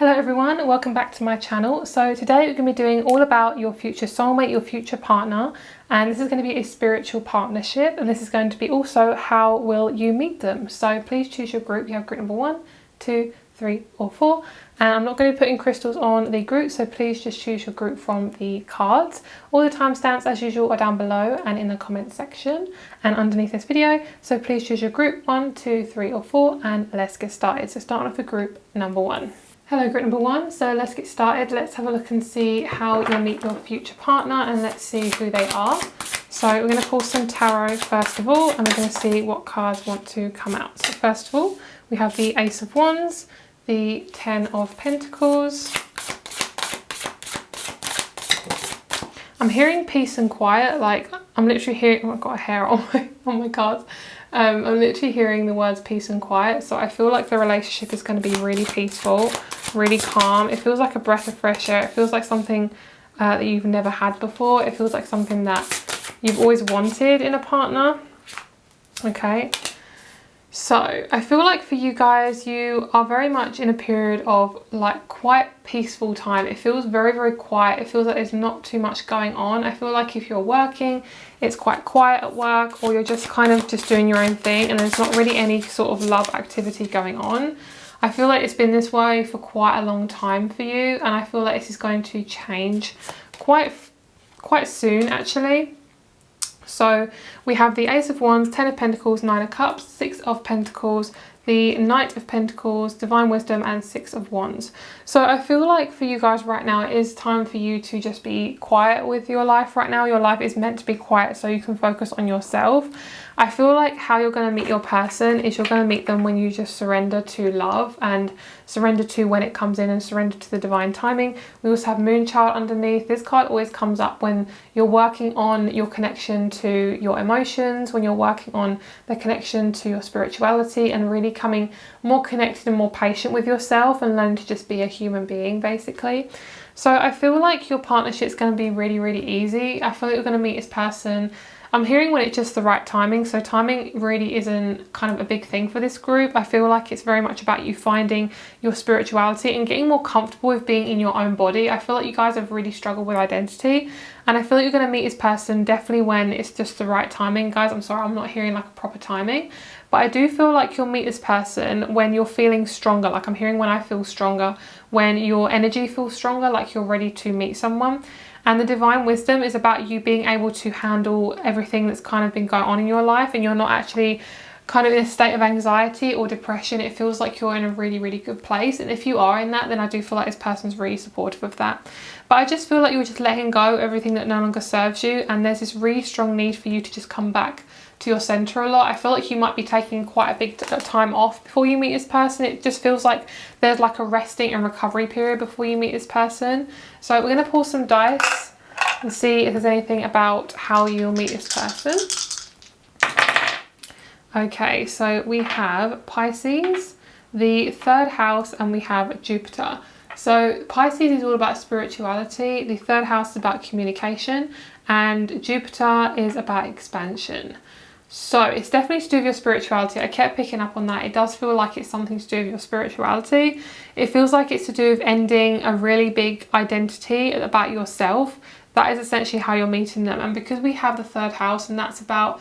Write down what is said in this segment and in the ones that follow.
Hello everyone, welcome back to my channel. So today we're going to be doing all about your future soulmate, your future partner, and this is going to be a spiritual partnership, and this is going to be also how will you meet them. So please choose your group. You have group number 1, 2, 3 or 4, and I'm not going to be putting crystals on the group, so please just choose your group from the cards. All the timestamps as usual are down below and in the comment section and underneath this video, so please choose your group 1, 2, 3 or 4 and let's get started. So starting off with group number 1. Hello group number 1, so let's get started. Let's have a look and see how you'll meet your future partner, and let's see who they are. So we're going to pull some tarot first of all, and we're going to see what cards want to come out. So first of all, we have the Ace of Wands, the 10 of Pentacles. I'm hearing peace and quiet, like I'm literally hearing, oh, I've got a hair on my cards. I'm literally hearing the words peace and quiet, so I feel like the relationship is going to be really peaceful, really calm. It feels like a breath of fresh air. It feels like something that you've never had before. It feels like something that you've always wanted in a partner. Okay, so I feel like for you guys, you are very much in a period of like quite peaceful time. It feels very, very quiet. It feels like there's not too much going on. I feel like if you're working, it's quite quiet at work, or you're just kind of just doing your own thing and there's not really any sort of love activity going on. I feel like it's been this way for quite a long time for you, and I feel like this is going to change quite soon actually. So we have the Ace of Wands, 10 of Pentacles, 9 of Cups, 6 of Pentacles, the Knight of Pentacles, Divine Wisdom and 6 of Wands. So I feel like for you guys right now, it is time for you to just be quiet with your life right now. Your life is meant to be quiet so you can focus on yourself. I feel like how you're going to meet your person is you're going to meet them when you just surrender to love and surrender to when it comes in and surrender to the divine timing. We also have Moonchild underneath. This card always comes up when you're working on your connection to your emotions, when you're working on the connection to your spirituality and really coming more connected and more patient with yourself and learn to just be a human being basically. So I feel like your partnership is going to be really, really easy. I feel like you're going to meet this person. I'm hearing when it's just the right timing. So timing really isn't kind of a big thing for this group. I feel like it's very much about you finding your spirituality and getting more comfortable with being in your own body. I feel like you guys have really struggled with identity, and I feel like you're going to meet this person definitely when it's just the right timing. Guys, I'm sorry, I'm not hearing like a proper timing, but I do feel like you'll meet this person when you're feeling stronger. Like I'm hearing when I feel stronger, when your energy feels stronger, like you're ready to meet someone. And the Divine Wisdom is about you being able to handle everything that's kind of been going on in your life, and you're not actually kind of in a state of anxiety or depression. It feels like you're in a really, really good place. And if you are in that, then I do feel like this person's really supportive of that. But I just feel like you're just letting go of everything that no longer serves you, and there's this really strong need for you to just come back to your center a lot. I feel like you might be taking quite a big time off before you meet this person. It just feels like there's like a resting and recovery period before you meet this person. So we're going to pull some dice and see if there's anything about how you'll meet this person. Okay, so we have Pisces, the 3rd house, and we have Jupiter. So Pisces is all about spirituality, the 3rd house is about communication, and Jupiter is about expansion. So it's definitely to do with your spirituality. I kept picking up on that. It does feel like it's something to do with your spirituality. It feels like it's to do with ending a really big identity about yourself. That is essentially how you're meeting them. And because we have the 3rd house, and that's about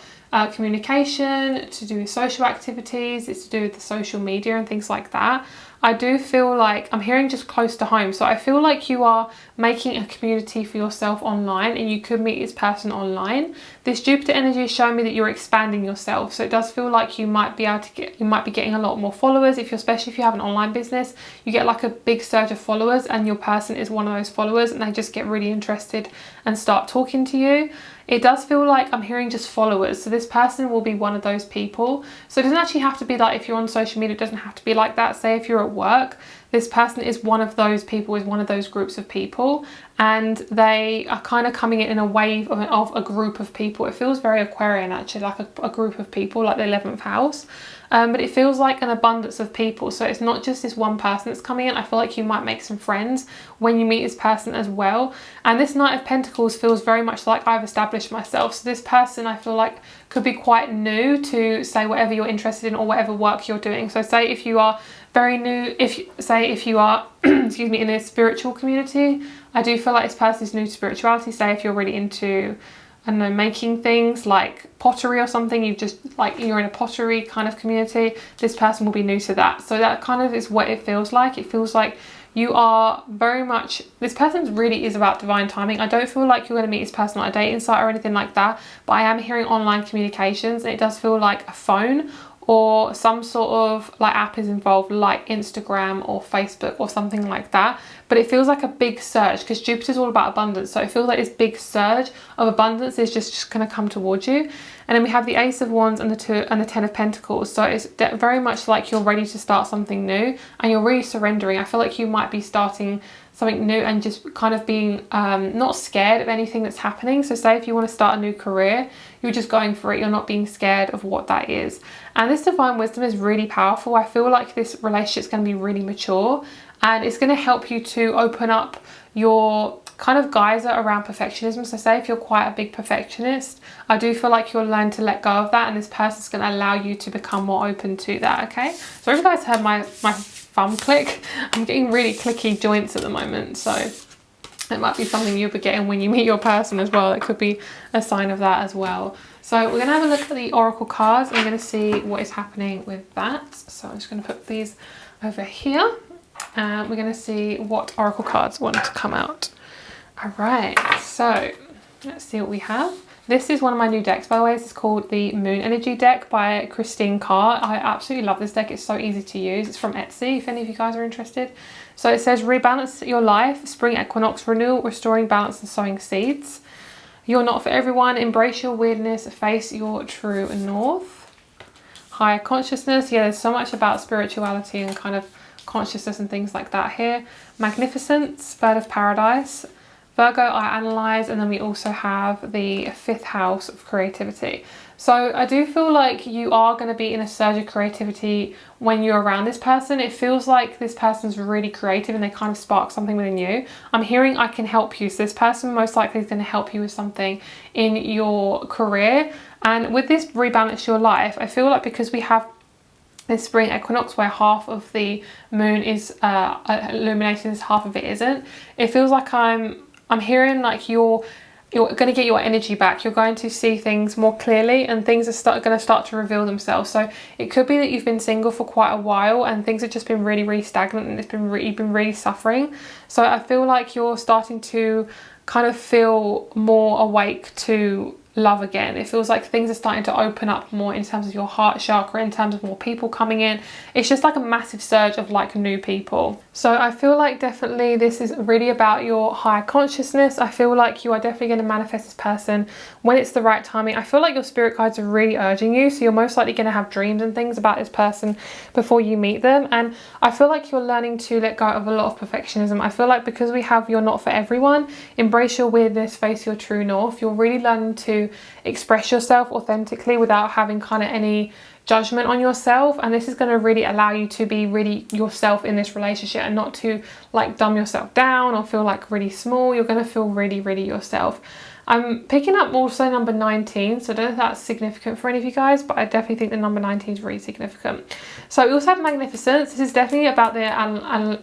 communication, to do with social activities, it's to do with the social media and things like that. I do feel like I'm hearing just close to home. So I feel like you are making a community for yourself online, and you could meet this person online. This Jupiter energy is showing me that you're expanding yourself. So it does feel like you might be able to you might be getting a lot more followers. Especially if you have an online business, you get like a big surge of followers, and your person is one of those followers, and they just get really interested and start talking to you. It does feel like I'm hearing just followers. So this person will be one of those people. So it doesn't actually have to be like, if you're on social media, it doesn't have to be like that. Say if you're at work, this person is one of those people, is one of those groups of people, and they are kind of coming in a wave of a group of people. It feels very Aquarian actually, like a group of people, like the 11th house. But it feels like an abundance of people. So it's not just this one person that's coming in. I feel like you might make some friends when you meet this person as well. And this Knight of Pentacles feels very much like I've established myself. So this person I feel like could be quite new to say whatever you're interested in or whatever work you're doing. So say if you are very new, if you are excuse me, in a spiritual community. I do feel like this person is new to spirituality. Say if you're really into, I don't know, making things like pottery or something, you're in a pottery kind of community, this person will be new to that. So that kind of is what it feels like. It feels like you are very much, this person really is about divine timing. I don't feel like you're going to meet this person on a dating site or anything like that, but I am hearing online communications, and it does feel like a phone or some sort of like app is involved, like Instagram or Facebook or something like that. But it feels like a big surge, because Jupiter's all about abundance, so it feels like this big surge of abundance is just going to come towards you. And then we have the Ace of Wands and the Ten of Pentacles. So it's very much like you're ready to start something new, and you're really surrendering. I feel like you might be starting something new and just kind of being not scared of anything that's happening. So say if you want to start a new career, you're just going for it. You're not being scared of what that is. And this divine wisdom is really powerful. I feel like this relationship is going to be really mature, and it's going to help you to open up your kind of geyser around perfectionism. So say if you're quite a big perfectionist, I do feel like you'll learn to let go of that, and this person's going to allow you to become more open to that. Okay, so if you guys heard my thumb click, I'm getting really clicky joints at the moment, so it might be something you'll be getting when you meet your person as well. That could be a sign of that as well. So we're going to have a look at the oracle cards, and we're going to see what is happening with that. So I'm just going to put these over here, and we're going to see what oracle cards want to come out. All right, so let's see what we have. This is one of my new decks, by the way. This is called the Moon Energy deck by Christine Carr. I absolutely love this deck. It's so easy to use. It's from Etsy, if any of you guys are interested. So it says, rebalance your life, spring equinox renewal, restoring balance and sowing seeds. You're not for everyone. Embrace your weirdness, face your true north. Higher consciousness. Yeah, there's so much about spirituality and kind of consciousness and things like that here. Magnificence, bird of paradise. Virgo, I analyze, and then we also have the 5th house of creativity. So I do feel like you are going to be in a surge of creativity when you're around this person. It feels like this person's really creative and they kind of spark something within you. I'm hearing I can help you. So this person most likely is going to help you with something in your career. And with this rebalance your life, I feel like because we have this spring equinox where half of the moon is illuminating, this half of it isn't, it feels like I'm hearing like you're going to get your energy back. You're going to see things more clearly, and things are going to start to reveal themselves. So it could be that you've been single for quite a while and things have just been really, really stagnant, and you've been really suffering. So I feel like you're starting to kind of feel more awake to love again. It feels like things are starting to open up more in terms of your heart chakra, in terms of more people coming in. It's just like a massive surge of like new people. So I feel like definitely this is really about your higher consciousness. I feel like you are definitely going to manifest this person when it's the right timing. I feel like your spirit guides are really urging you, so you're most likely going to have dreams and things about this person before you meet them. And I feel like you're learning to let go of a lot of perfectionism. I feel like because we have you're not for everyone, embrace your weirdness, face your true north, you're really learning to express yourself authentically without having kind of any judgment on yourself. And this is going to really allow you to be really yourself in this relationship, and not to like dumb yourself down or feel like really small. You're going to feel really, really yourself. I'm picking up also number 19, so I don't know if that's significant for any of you guys, but I definitely think the number 19 is really significant. So we also have magnificence. This is definitely about the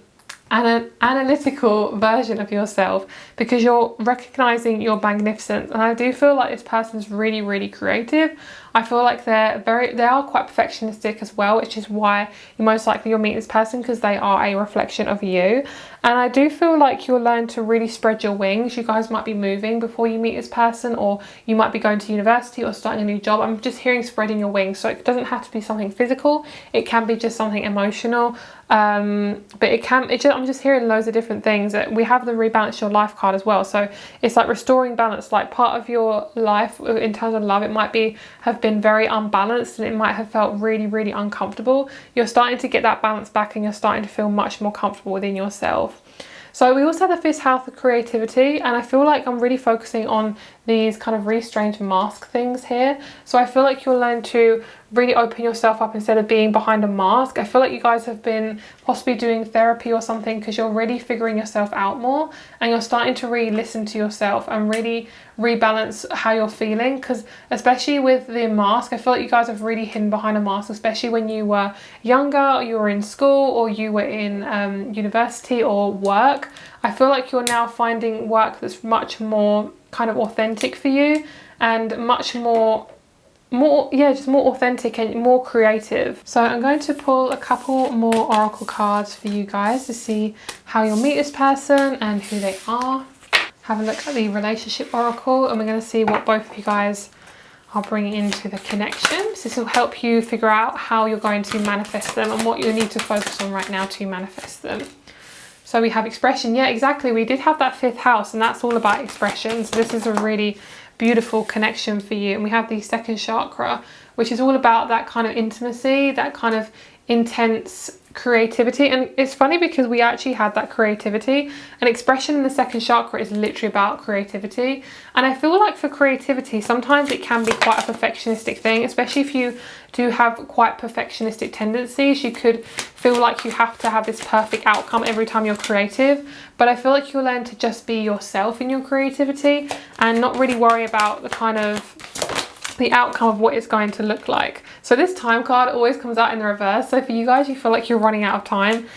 an analytical version of yourself, because you're recognizing your magnificence. And I do feel like this person's really, really creative. I feel like they are quite perfectionistic as well, which is why you most likely you'll meet this person, because they are a reflection of you. And I do feel like you'll learn to really spread your wings. You guys might be moving before you meet this person, or you might be going to university or starting a new job. I'm just hearing spreading your wings. So it doesn't have to be something physical. It can be just something emotional. But I'm just hearing loads of different things. We have the rebalance your life card as well. So it's like restoring balance, like part of your life in terms of love. It might have been very unbalanced, and it might have felt really, really uncomfortable. You're starting to get that balance back, and you're starting to feel much more comfortable within yourself. So we also have the 5th house of creativity, and I feel like I'm really focusing on these kind of really strange mask things here. So I feel like you'll learn to really open yourself up instead of being behind a mask. I feel like you guys have been possibly doing therapy or something, because you're really figuring yourself out more, and you're starting to really listen to yourself and really rebalance how you're feeling. Because especially with the mask, I feel like you guys have really hidden behind a mask, especially when you were younger, or you were in school, or you were in university or work. I feel like you're now finding work that's much more kind of authentic for you, and much more just more authentic and more creative. So I'm going to pull a couple more oracle cards for you guys to see how you'll meet this person and who they are. Have a look at the relationship oracle, and we're going to see what both of you guys are bringing into the connection. So this will help you figure out how you're going to manifest them and what you need to focus on right now to manifest them. So we have expression. Yeah, exactly. We did have that 5th house, and that's all about expression. So this is a really beautiful connection for you. And we have the 2nd chakra, which is all about that kind of intimacy, that kind of intense creativity. And it's funny because we actually had that creativity, and expression in the 2nd chakra is literally about creativity. And I feel like for creativity, sometimes it can be quite a perfectionistic thing, especially if you do have quite perfectionistic tendencies. You could feel like you have to have this perfect outcome every time you're creative, but I feel like you'll learn to just be yourself in your creativity and not really worry about the kind of the outcome of what it's going to look like. So this time card always comes out in the reverse. So for you guys, you feel like you're running out of time.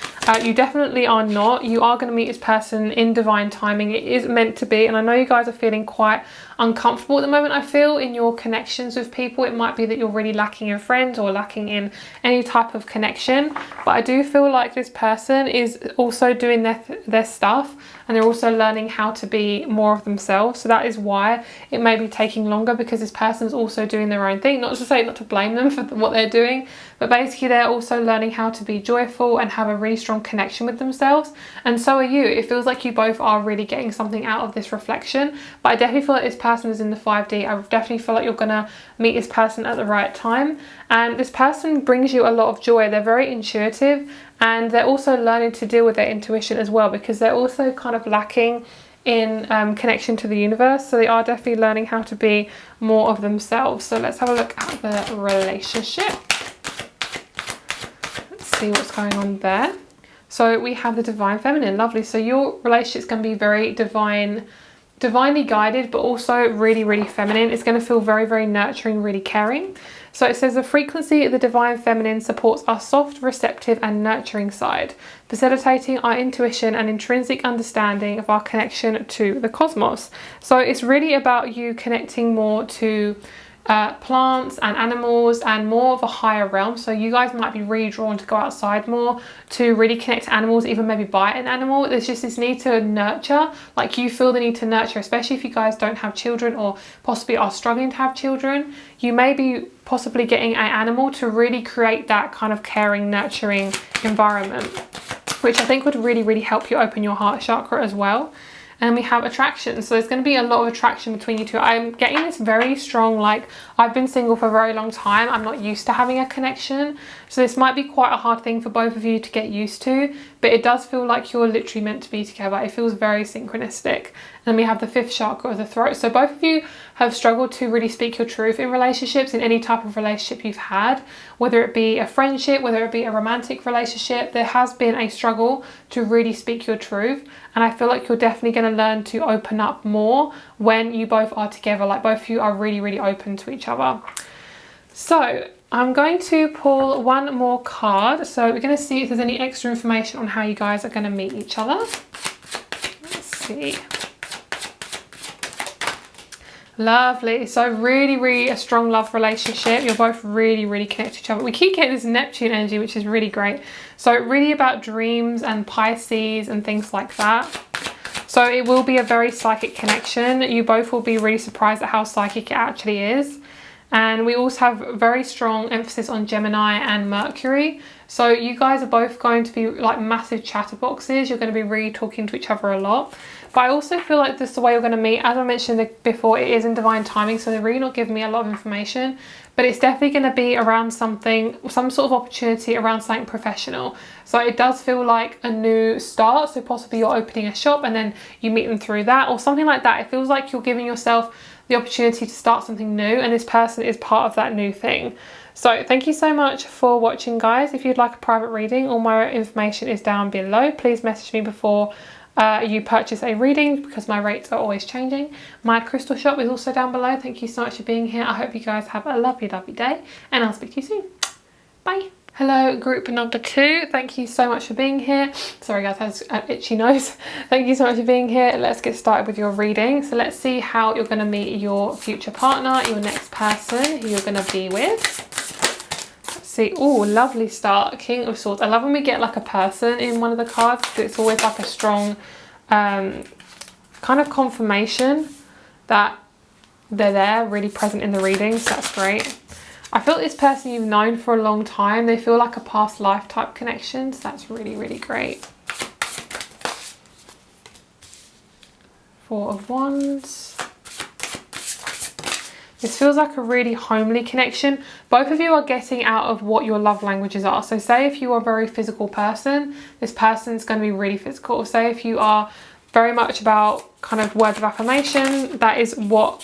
You definitely are not. You are going to meet this person in divine timing. It is meant to be. And I know you guys are feeling quite uncomfortable at the moment. I feel in your connections with people, it might be that you're really lacking in friends or lacking in any type of connection. But I do feel like this person is also doing their stuff, and they're also learning how to be more of themselves. So that is why it may be taking longer, because this person is also doing their own thing. Not to say, not to blame them for what they're doing, but basically they're also learning how to be joyful and have a really strong connection with themselves. And so are you. It feels like you both are really getting something out of this reflection. But I definitely feel like this person is in the 5D. I definitely feel like you're gonna meet this person at the right time. And this person brings you a lot of joy. They're very intuitive, and they're also learning to deal with their intuition as well, because they're also kind of lacking in connection to the universe. So they are definitely learning how to be more of themselves. So let's have a look at the relationship. Let's see what's going on there. So we have the divine feminine. Lovely. So your relationship is going to be very divinely guided, but also really, really feminine. It's going to feel very, very nurturing, really caring. So it says the frequency of the divine feminine supports our soft, receptive and nurturing side, facilitating our intuition and intrinsic understanding of our connection to the cosmos. So it's really about you connecting more to plants and animals and more of a higher realm. So you guys might be really drawn to go outside more, to really connect to animals, even maybe buy an animal. There's just this need to nurture, like you feel the need to nurture, especially if you guys don't have children or possibly are struggling to have children. You may be possibly getting an animal to really create that kind of caring, nurturing environment, which I think would really, really help you open your heart chakra as well. And we have attraction. So there's going to be a lot of attraction between you two. I'm getting this very strong, like, I've been single for a very long time. I'm not used to having a connection. So this might be quite a hard thing for both of you to get used to, but it does feel like you're literally meant to be together. It feels very synchronistic. And then we have the 5th chakra of the throat. So both of you have struggled to really speak your truth in relationships, in any type of relationship you've had, whether it be a friendship, whether it be a romantic relationship. There has been a struggle to really speak your truth. And I feel like you're definitely going to learn to open up more when you both are together. Like both of you are really, really open to each other. So I'm going to pull one more card. So we're going to see if there's any extra information on how you guys are going to meet each other. Let's see. Lovely. So really, really a strong love relationship. You're both really, really connected to each other. We keep getting this Neptune energy, which is really great. So really about dreams and Pisces and things like that. So it will be a very psychic connection. You both will be really surprised at how psychic it actually is. And we also have very strong emphasis on Gemini and Mercury. So you guys are both going to be like massive chatterboxes. You're going to be really talking to each other a lot. But I also feel like this is the way you're going to meet. As I mentioned before, it is in divine timing, so they're really not giving me a lot of information. But it's definitely going to be around something, some sort of opportunity around something professional. So it does feel like a new start. So possibly you're opening a shop and then you meet them through that or something like that. It feels like you're giving yourself the opportunity to start something new, and this person is part of that new thing. So thank you so much for watching, guys. If you'd like a private reading, all my information is down below. Please message me before you purchase a reading, because my rates are always changing. My crystal shop is also down below. Thank you so much for being here. I hope you guys have a lovely day, and I'll speak to you soon. Bye. Hello, group number 2. Thank you so much for being here. Sorry guys, I have an itchy nose. Thank you so much for being here. Let's get started with your reading. So let's see how you're going to meet your future partner, your next person who you're going to be with. See, oh, lovely start. King of Swords. I love when we get like a person in one of the cards, because it's always like a strong kind of confirmation that they're there, really present in the reading. So that's great. I feel this person you've known for a long time. They feel like a past life type connection. So that's really, really great. 4 of Wands. This feels like a really homely connection. Both of you are getting out of what your love languages are. So say if you are a very physical person, this person's going to be really physical. Say if you are very much about kind of words of affirmation, that is what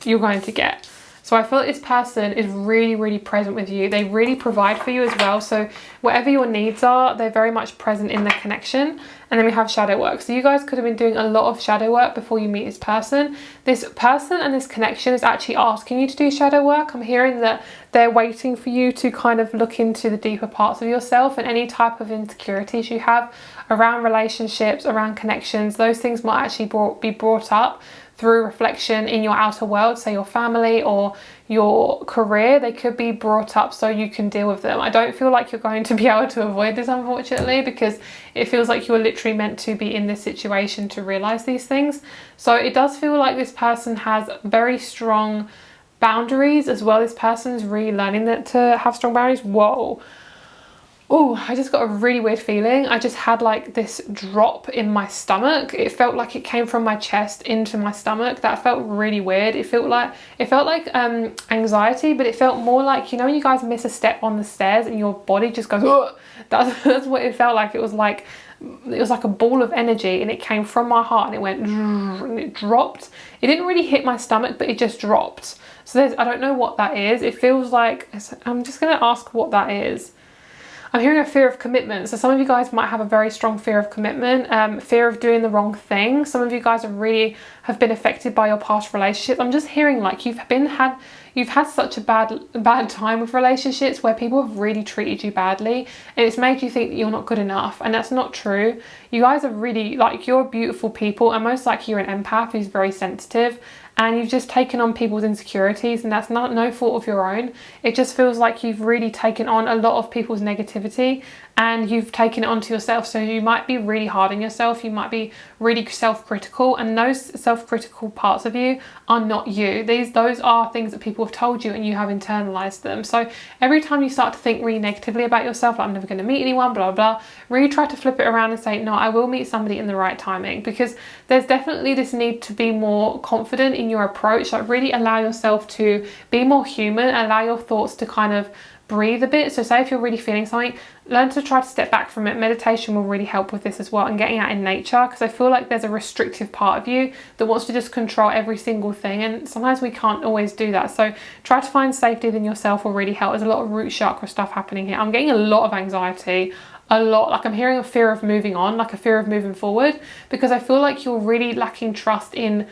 you're going to get. So I feel like this person is really, really present with you. They really provide for you as well. So whatever your needs are, they're very much present in the connection. And then we have shadow work. So you guys could have been doing a lot of shadow work before you meet this person. This person and this connection is actually asking you to do shadow work. I'm hearing that they're waiting for you to kind of look into the deeper parts of yourself, and any type of insecurities you have around relationships, around connections. Those things might actually be brought up through reflection in your outer world, say your family or your career. They could be brought up so you can deal with them. I don't feel like you're going to be able to avoid this, unfortunately, because it feels like you're literally meant to be in this situation to realize these things. So it does feel like this person has very strong boundaries as well. This person is really learning that to have strong boundaries. Whoa. Oh, I just got a really weird feeling. I just had like this drop in my stomach. It felt like it came from my chest into my stomach. That felt really weird. It felt like anxiety, but it felt more like, you know, when you guys miss a step on the stairs and your body just goes, ugh. That's what it felt like. It was like a ball of energy, and it came from my heart and it went and it dropped. It didn't really hit my stomach, but it just dropped. So I don't know what that is. It feels like, I'm just going to ask what that is. I'm hearing a fear of commitment. So some of you guys might have a very strong fear of commitment, fear of doing the wrong thing. Some of you guys have been affected by your past relationships. I'm just hearing like you've had such a bad time with relationships where people have really treated you badly, and it's made you think that you're not good enough, and that's not true. You guys are really, like, you're beautiful people, and most likely you're an empath who's very sensitive, and you've just taken on people's insecurities, and that's no fault of your own. It just feels like you've really taken on a lot of people's negativity and you've taken it onto yourself. So you might be really hard on yourself, you might be really self-critical, and those self-critical parts of you are not you. Those are things that people have told you and you have internalized them. So every time you start to think really negatively about yourself, like I'm never going to meet anyone, blah blah, really try to flip it around and say, no, I will meet somebody in the right timing, because there's definitely this need to be more confident in your approach. Like really allow yourself to be more human, allow your thoughts to kind of breathe a bit. So say if you're really feeling something, learn to try to step back from it. Meditation will really help with this as well, and getting out in nature, because I feel like there's a restrictive part of you that wants to just control every single thing, and sometimes we can't always do that. So try to find safety within yourself will really help. There's a lot of root chakra stuff happening here. I'm getting a lot of anxiety, a lot, like I'm hearing a fear of moving on, like a fear of moving forward, because I feel like you're really lacking trust in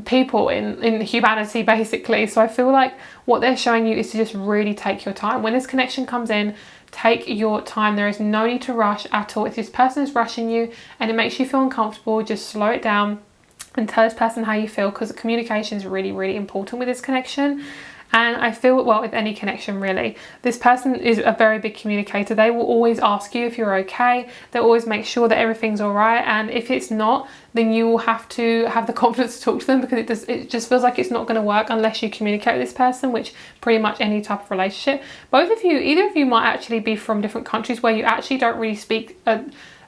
people, in humanity basically. So I feel like what they're showing you is to just really take your time. When this connection comes in, take your time. There is no need to rush at all. If this person is rushing you and it makes you feel uncomfortable, just slow it down and tell this person how you feel, because communication is really, really important with this connection. And I feel, well, with any connection really, this person is a very big communicator. They will always ask you if you're okay. They'll always make sure that everything's all right. And if it's not, then you will have to have the confidence to talk to them, because it just feels like it's not going to work unless you communicate with this person, which pretty much any type of relationship. Both of you, either of you might actually be from different countries where you actually don't really speak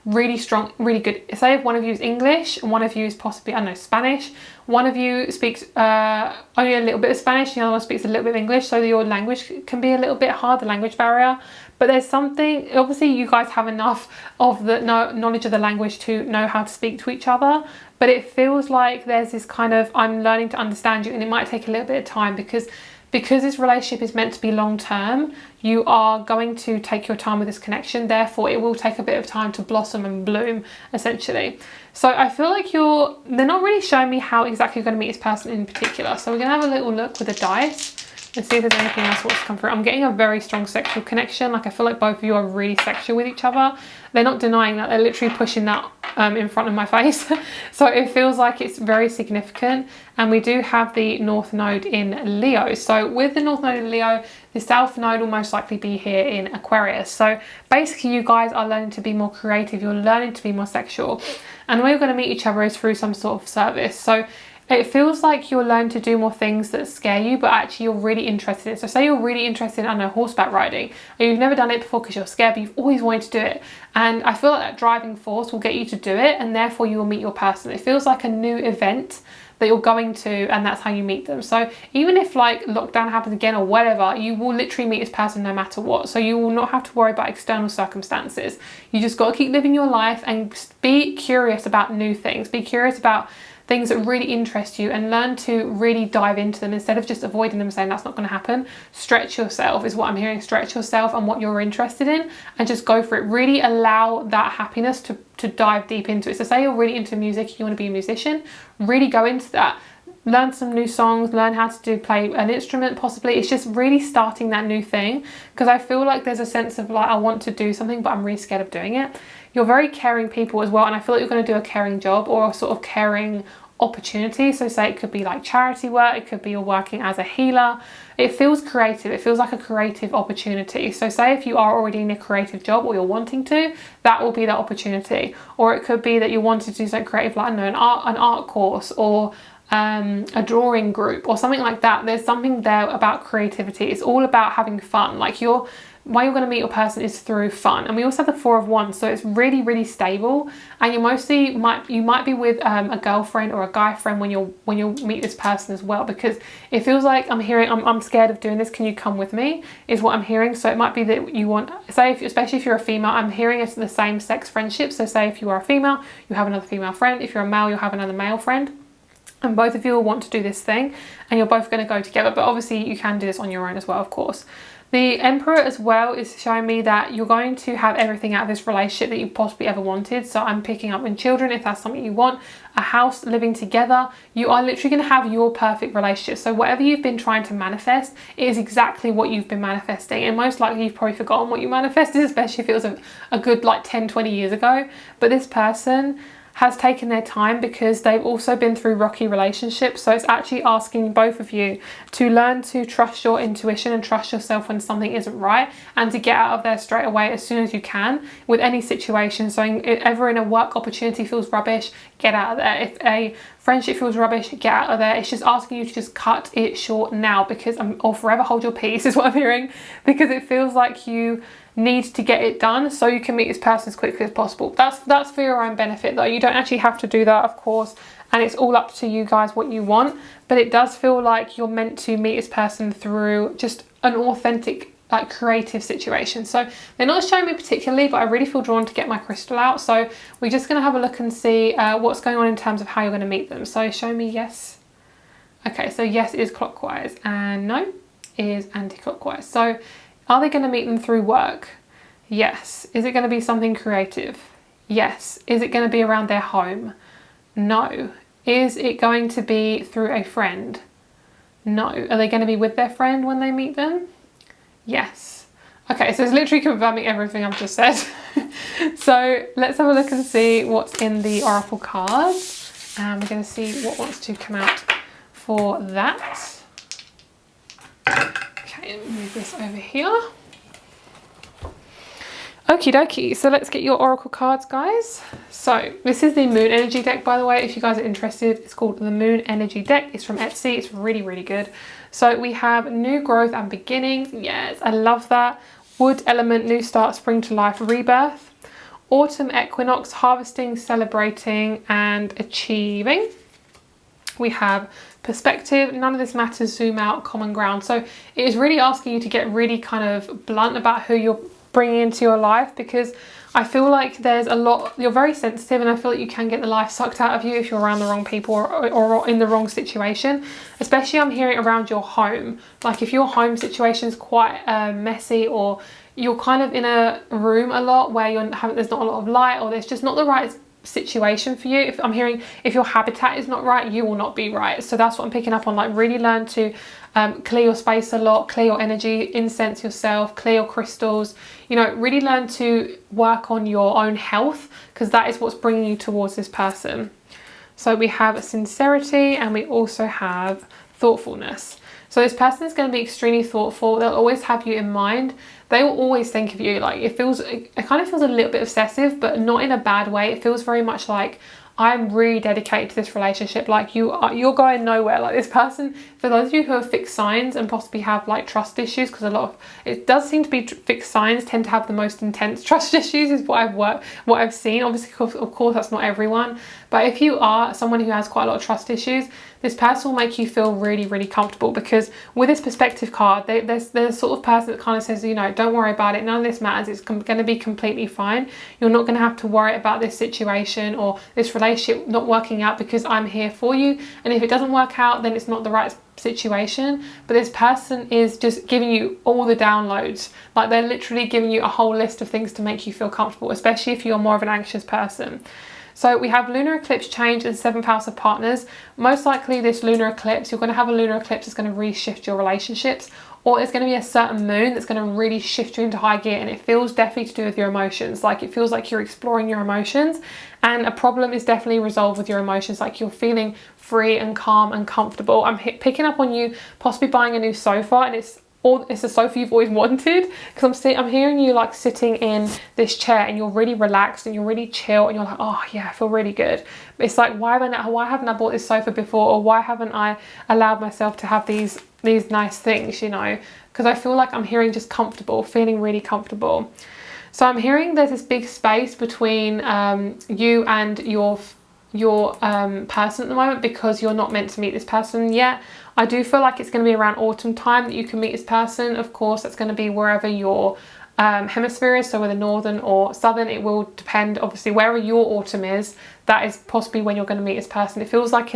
really strong, really good. Say if one of you is English and one of you is possibly, I don't know, Spanish. One of you speaks only a little bit of Spanish, the other one speaks a little bit of English, so your language can be a little bit hard, the language barrier. But there's something, obviously you guys have enough of the knowledge of the language to know how to speak to each other, but it feels like there's this kind of, I'm learning to understand you, and it might take a little bit of time, because because this relationship is meant to be long term, you are going to take your time with this connection. Therefore, it will take a bit of time to blossom and bloom, essentially. So I feel like they're not really showing me how exactly you're going to meet this person in particular. So we're going to have a little look with the dice and see if there's anything else that wants to come through. I'm getting a very strong sexual connection. Like, I feel like both of you are really sexual with each other. They're not denying that. They're literally pushing that in front of my face. So it feels like it's very significant. And we do have the North Node in Leo. So with the North Node in Leo, the South Node will most likely be here in Aquarius. So basically, you guys are learning to be more creative. You're learning to be more sexual. And the way you're going to meet each other is through some sort of service. So it feels like you're learning to do more things that scare you, but actually you're really interested in it. So say you're really interested in, I don't know, horseback riding, and you've never done it before because you're scared, but you've always wanted to do it. And I feel like that driving force will get you to do it, and therefore you will meet your person. It feels like a new event that you're going to, and that's how you meet them. So even if like lockdown happens again or whatever, you will literally meet this person no matter what. So you will not have to worry about external circumstances. You just got to keep living your life and be curious about new things. Be curious about things that really interest you and learn to really dive into them instead of just avoiding them and saying that's not going to happen. Stretch yourself is what I'm hearing. Stretch yourself and what you're interested in and just go for it. Really allow that happiness to dive deep into it. So say you're really into music, you want to be a musician, really go into that. Learn some new songs, learn how to play an instrument possibly. It's just really starting that new thing, because I feel like there's a sense of like, I want to do something, but I'm really scared of doing it. You're very caring people as well, and I feel like you're going to do a caring job or a sort of caring opportunity. So say it could be like charity work, it could be you're working as a healer. It feels creative. It feels like a creative opportunity. So say if you are already in a creative job or you're wanting to, that will be that opportunity. Or it could be that you wanted to do something creative, like, I don't know, an art course or a drawing group or something like that. There's something there about creativity. It's all about having fun. Like why you're going to meet your person is through fun. And we also have the Four of Wands, so it's really, really stable. And you might be with a girlfriend or a guy friend when you meet this person as well, because it feels like I'm scared of doing this. Can you come with me? Is what I'm hearing. So it might be that you want, especially if you're a female, I'm hearing it's the same sex friendship. So say if you are a female, you have another female friend. If you're a male, you'll have another male friend. And both of you will want to do this thing, and you're both going to go together. But obviously you can do this on your own as well, of course. The Emperor as well is showing me that you're going to have everything out of this relationship that you possibly ever wanted. So I'm picking up in children, if that's something you want, a house, living together. You are literally going to have your perfect relationship. So whatever you've been trying to manifest, it is exactly what you've been manifesting. And most likely you've probably forgotten what you manifested, especially if it was a good like 10, 20 years ago. But this person has taken their time because they've also been through rocky relationships. So it's actually asking both of you to learn to trust your intuition and trust yourself when something isn't right, and to get out of there straight away as soon as you can with any situation. So if ever in a work opportunity feels rubbish, get out of there. If a friendship feels rubbish, get out of there. It's just asking you to just cut it short now, because or forever hold your peace is what I'm hearing, because it feels like you need to get it done so you can meet this person as quickly as possible. That's for your own benefit though. You don't actually have to do that, of course, and it's all up to you guys what you want, but it does feel like you're meant to meet this person through just an authentic, like, creative situation. So they're not showing me particularly, but I really feel drawn to get my crystal out. So we're just going to have a look and see what's going on in terms of how you're going to meet them. So show me yes. Okay, so yes is clockwise and no is anti-clockwise. So are they going to meet them through work? Yes. Is it going to be something creative? Yes. Is it going to be around their home? No. Is it going to be through a friend? No. Are they going to be with their friend when they meet them? Yes. Okay, so it's literally confirming everything I've just said. So let's have a look and see what's in the oracle cards. And we're going to see what wants to come out for that. Okay, move this over here. Okie dokie, so let's get your oracle cards, guys. So this is the Moon Energy deck, by the way, if you guys are interested. It's called the Moon Energy deck. It's from Etsy. It's really, really good. So we have new growth and beginnings. Yes, I love that. Wood element, new start, spring to life, rebirth. Autumn equinox, harvesting, celebrating, and achieving. We have perspective, none of this matters, zoom out, common ground. So it is really asking you to get really kind of blunt about who you're bringing into your life, because I feel like there's a lot, you're very sensitive, and I feel like you can get the life sucked out of you if you're around the wrong people or in the wrong situation. Especially I'm hearing around your home. Like if your home situation is quite messy, or you're kind of in a room a lot where there's not a lot of light, or there's just not the right situation for you. If I'm hearing, if your habitat is not right, you will not be right. So that's what I'm picking up on. Like really learn to clear your space a lot, clear your energy, incense yourself, clear your crystals, you know, really learn to work on your own health, because that is what's bringing you towards this person. So we have sincerity, and we also have thoughtfulness. So this person is going to be extremely thoughtful. They'll always have you in mind. They will always think of you. Like it kind of feels a little bit obsessive, but not in a bad way. It feels very much like, I'm really dedicated to this relationship. Like you're going nowhere. Like this person, for those of you who have fixed signs and possibly have like trust issues, because it does seem to be fixed signs tend to have the most intense trust issues, is what I've seen. Obviously, of course, that's not everyone. But if you are someone who has quite a lot of trust issues, this person will make you feel really, really comfortable, because with this perspective card, they're the sort of person that kind of says, you know, don't worry about it. None of this matters. It's going to be completely fine. You're not going to have to worry about this situation or this relationship not working out, because I'm here for you. And if it doesn't work out, then it's not the right situation. But this person is just giving you all the downloads. Like they're literally giving you a whole list of things to make you feel comfortable, especially if you're more of an anxious person. So we have lunar eclipse change and 7th house of partners. Most likely this lunar eclipse, you're going to have a lunar eclipse that's going to reshift your relationships, or it's going to be a certain moon that's going to really shift you into high gear, and it feels definitely to do with your emotions. Like it feels like you're exploring your emotions, and a problem is definitely resolved with your emotions. Like you're feeling free and calm and comfortable. I'm picking up on you possibly buying a new sofa, and it's a sofa you've always wanted, because I'm hearing you like sitting in this chair and you're really relaxed and you're really chill, and you're like, oh yeah, I feel really good. It's like, why haven't I bought this sofa before, or why haven't I allowed myself to have these nice things, you know? Because I feel like I'm hearing just comfortable, feeling really comfortable. So I'm hearing there's this big space between you and your person at the moment, because you're not meant to meet this person yet. I do feel like it's going to be around autumn time that you can meet this person. Of course, that's going to be wherever your hemisphere is, so whether northern or southern, it will depend. Obviously, wherever your autumn is, that is possibly when you're going to meet this person. It feels like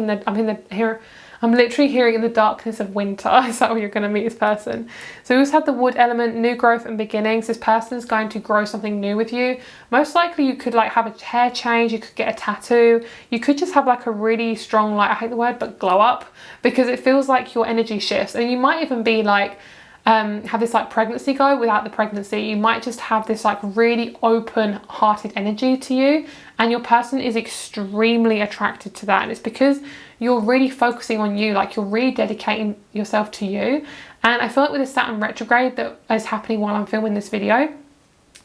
I'm literally hearing in the darkness of winter, is that where you're going to meet this person? So we also have the wood element, new growth and beginnings. This person is going to grow something new with you. Most likely you could like have a hair change, you could get a tattoo, you could just have like a really strong, like I hate the word, but glow up, because it feels like your energy shifts. And you might even be like, have this like pregnancy glow without the pregnancy. You might just have this like really open-hearted energy to you, and your person is extremely attracted to that. And it's because you're really focusing on you, like you're really dedicating yourself to you. And I feel like with the Saturn retrograde that is happening while I'm filming this video,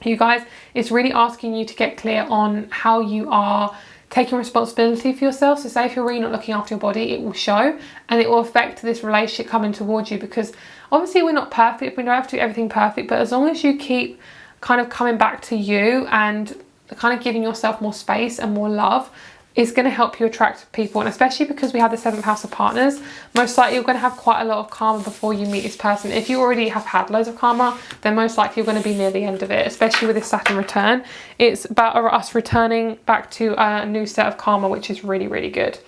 you guys, it's really asking you to get clear on how you are taking responsibility for yourself. So say if you're really not looking after your body, it will show, and it will affect this relationship coming towards you, because obviously we're not perfect, we don't have to do everything perfect, but as long as you keep kind of coming back to you and kind of giving yourself more space and more love, is going to help you attract people. And especially because we have the 7th house of partners, most likely you're going to have quite a lot of karma before you meet this person. If you already have had loads of karma, then most likely you're going to be near the end of it, especially with this Saturn return. It's about us returning back to a new set of karma, which is really, really good.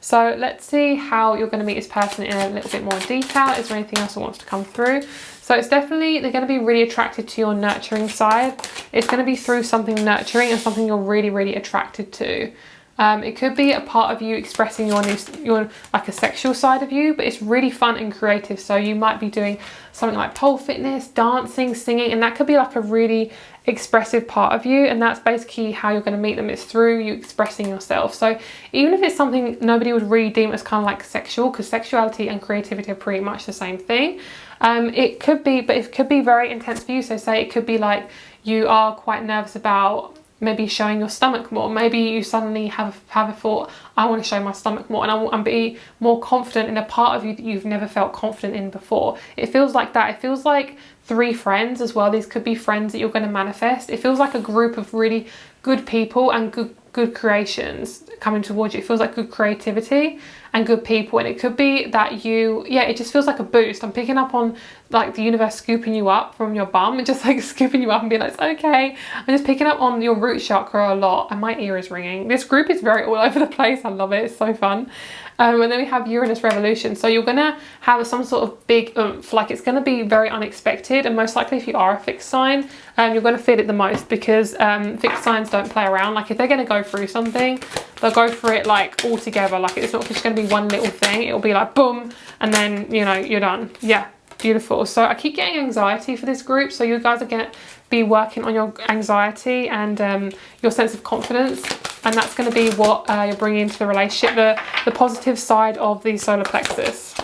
So let's see how you're going to meet this person in a little bit more detail. Is there anything else that wants to come through? So it's definitely, they're going to be really attracted to your nurturing side. It's going to be through something nurturing and something you're really, really attracted to. It could be a part of you expressing your like a sexual side of you, but it's really fun and creative. So you might be doing something like pole fitness, dancing, singing, and that could be like a really expressive part of you. And that's basically how you're going to meet them. It's through you expressing yourself. So even if it's something nobody would really deem as kind of like sexual, because sexuality and creativity are pretty much the same thing. It could be, but it could be very intense for you. So say it could be like you are quite nervous about maybe showing your stomach more. Maybe you suddenly have a thought, I want to show my stomach more, and be more confident in a part of you that you've never felt confident in before. It feels like that. It feels like 3 friends as well. These could be friends that you're going to manifest. It feels like a group of really good people and good creations coming towards you. It feels like good creativity, and good people. And it could be that you, yeah, it just feels like a boost. I'm picking up on like the universe scooping you up from your bum and just like scooping you up and being like, it's okay. I'm just picking up on your root chakra a lot, and my ear is ringing. This group is very all over the place. I love it. It's so fun. And then we have Uranus revolution. So you're gonna have some sort of big oomph, like it's gonna be very unexpected, and most likely if you are a fixed sign, you're gonna feel it the most, because fixed signs don't play around. Like if they're gonna go through something, they'll go through it like all together. Like it's not just gonna be one little thing. It'll be like boom, and then you know you're done. Yeah, beautiful. So I keep getting anxiety for this group. So you guys are gonna be working on your anxiety and your sense of confidence, and that's going to be what you're bringing into the relationship, the positive side of the solar plexus.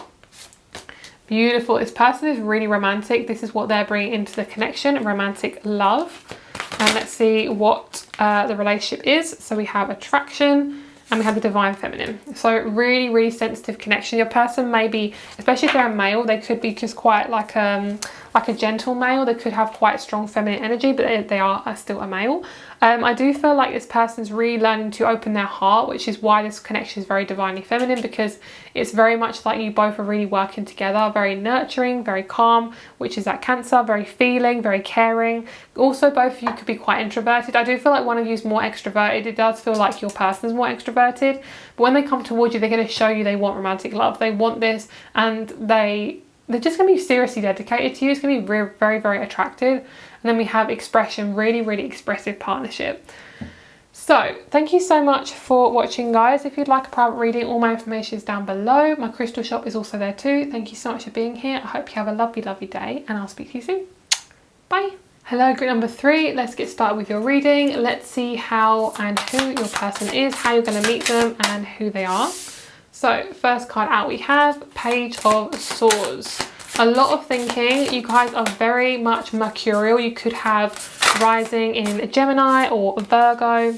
Beautiful. This person is really romantic. This is what they're bringing into the connection, romantic love. And let's see what the relationship is. So we have attraction and we have the divine feminine. So really, really sensitive connection. Your person may be, especially if they're a male, they could be just quite like a gentle male. They could have quite strong feminine energy, but they are still a male. I do feel like this person's really learning to open their heart, which is why this connection is very divinely feminine, because it's very much like you both are really working together, very nurturing, very calm, which is that Cancer, very feeling, very caring. Also, both of you could be quite introverted. I do feel like one of you is more extroverted. It does feel like your person is more extroverted, but when they come towards you, they're going to show you they want romantic love. They want this, and they're just going to be seriously dedicated to you. It's going to be very, very, very attractive. And then we have expression, really, really expressive partnership. So thank you so much for watching, guys. If you'd like a private reading, all my information is down below. My crystal shop is also there too. Thank you so much for being here. I hope you have a lovely, lovely day, and I'll speak to you soon. Bye. Hello, group number 3. Let's get started with your reading. Let's see how and who your person is, how you're going to meet them, and who they are. So first card out, we have Page of Swords. A lot of thinking. You guys are very much mercurial. You could have rising in Gemini or Virgo.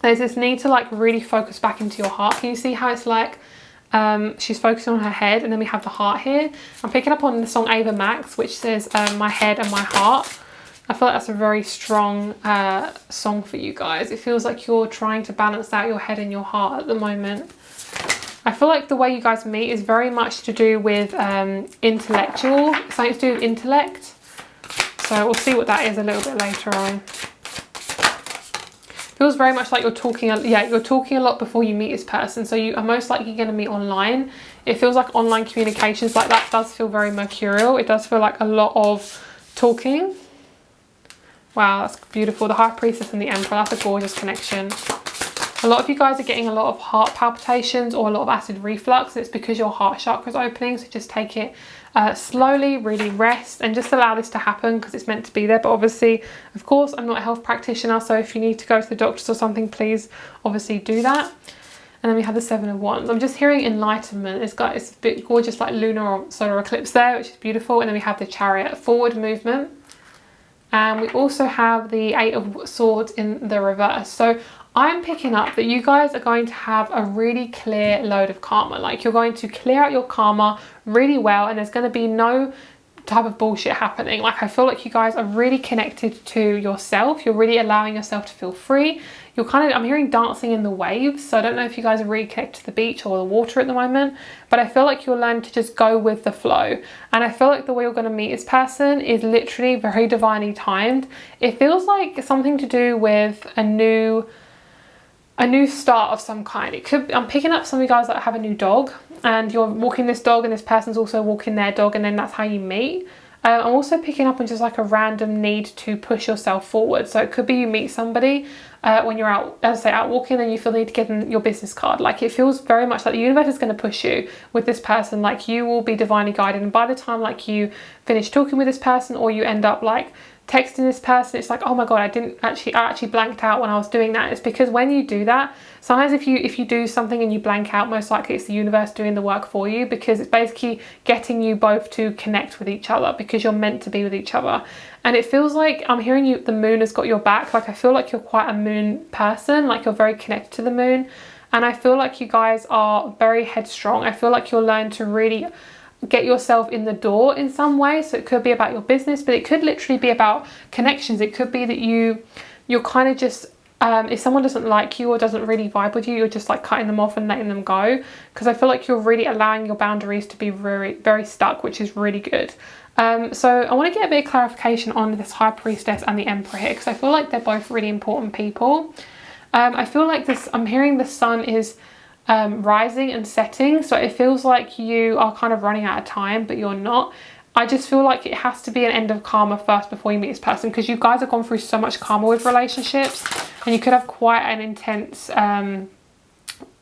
There's this need to like really focus back into your heart. Can you see how it's like she's focusing on her head, and then we have the heart here. I'm picking up on the song Ava Max, which says my head and my heart. I feel like that's a very strong song for you guys. It feels like you're trying to balance out your head and your heart at the moment. I feel like the way you guys meet is very much to do with intellectual, something to do with intellect. So we'll see what that is a little bit later on. Feels very much like you're talking, you're talking a lot before you meet this person. So you are most likely going to meet online. It feels like online communications like that does feel very mercurial. It does feel like a lot of talking. Wow, that's beautiful. The High Priestess and the Emperor, that's a gorgeous connection. A lot of you guys are getting a lot of heart palpitations or a lot of acid reflux. It's because your heart chakra is opening. So just take it slowly, really rest, and just allow this to happen because it's meant to be there. But obviously, of course, I'm not a health practitioner. So if you need to go to the doctors or something, please obviously do that. And then we have the Seven of Wands. I'm just hearing enlightenment. It's a bit gorgeous, like lunar or solar eclipse there, which is beautiful. And then we have the Chariot, forward movement. And we also have the Eight of Swords in the reverse. So I'm picking up that you guys are going to have a really clear load of karma. Like you're going to clear out your karma really well, and there's going to be no type of bullshit happening. Like I feel like you guys are really connected to yourself. You're really allowing yourself to feel free. You're I'm hearing dancing in the waves. So I don't know if you guys are really connected to the beach or the water at the moment, but I feel like you'll learn to just go with the flow. And I feel like the way you're going to meet this person is literally very divinely timed. It feels like something to do with a new start of some kind. It could, I'm picking up some of you guys that have a new dog, and you're walking this dog and this person's also walking their dog, and then that's how you meet. I'm also picking up on just like a random need to push yourself forward. So it could be you meet somebody when you're out, as I say, out walking, and you feel the need to give them your business card. Like it feels very much like the universe is going to push you with this person. Like you will be divinely guided, and by the time like you finish talking with this person, or you end up like texting this person, it's like, oh my god, I actually blanked out when I was doing that. It's because when you do that, sometimes if you do something and you blank out, most likely it's the universe doing the work for you, because it's basically getting you both to connect with each other because you're meant to be with each other. And it feels like I'm hearing you, the moon has got your back. Like I feel like you're quite a moon person, like you're very connected to the moon, and I feel like you guys are very headstrong. I feel like you'll learn to really get yourself in the door in some way. So it could be about your business, but it could literally be about connections. It could be that you're kind of just if someone doesn't like you or doesn't really vibe with you, you're just like cutting them off and letting them go, because I feel like you're really allowing your boundaries to be very, very stuck, which is really good. So I want to get a bit of clarification on this High Priestess and the Emperor here, because I feel like they're both really important people. I feel like this, I'm hearing the sun is rising and setting, so it feels like you are kind of running out of time, but you're not. I just feel like it has to be an end of karma first before you meet this person, because you guys have gone through so much karma with relationships, and you could have quite an intense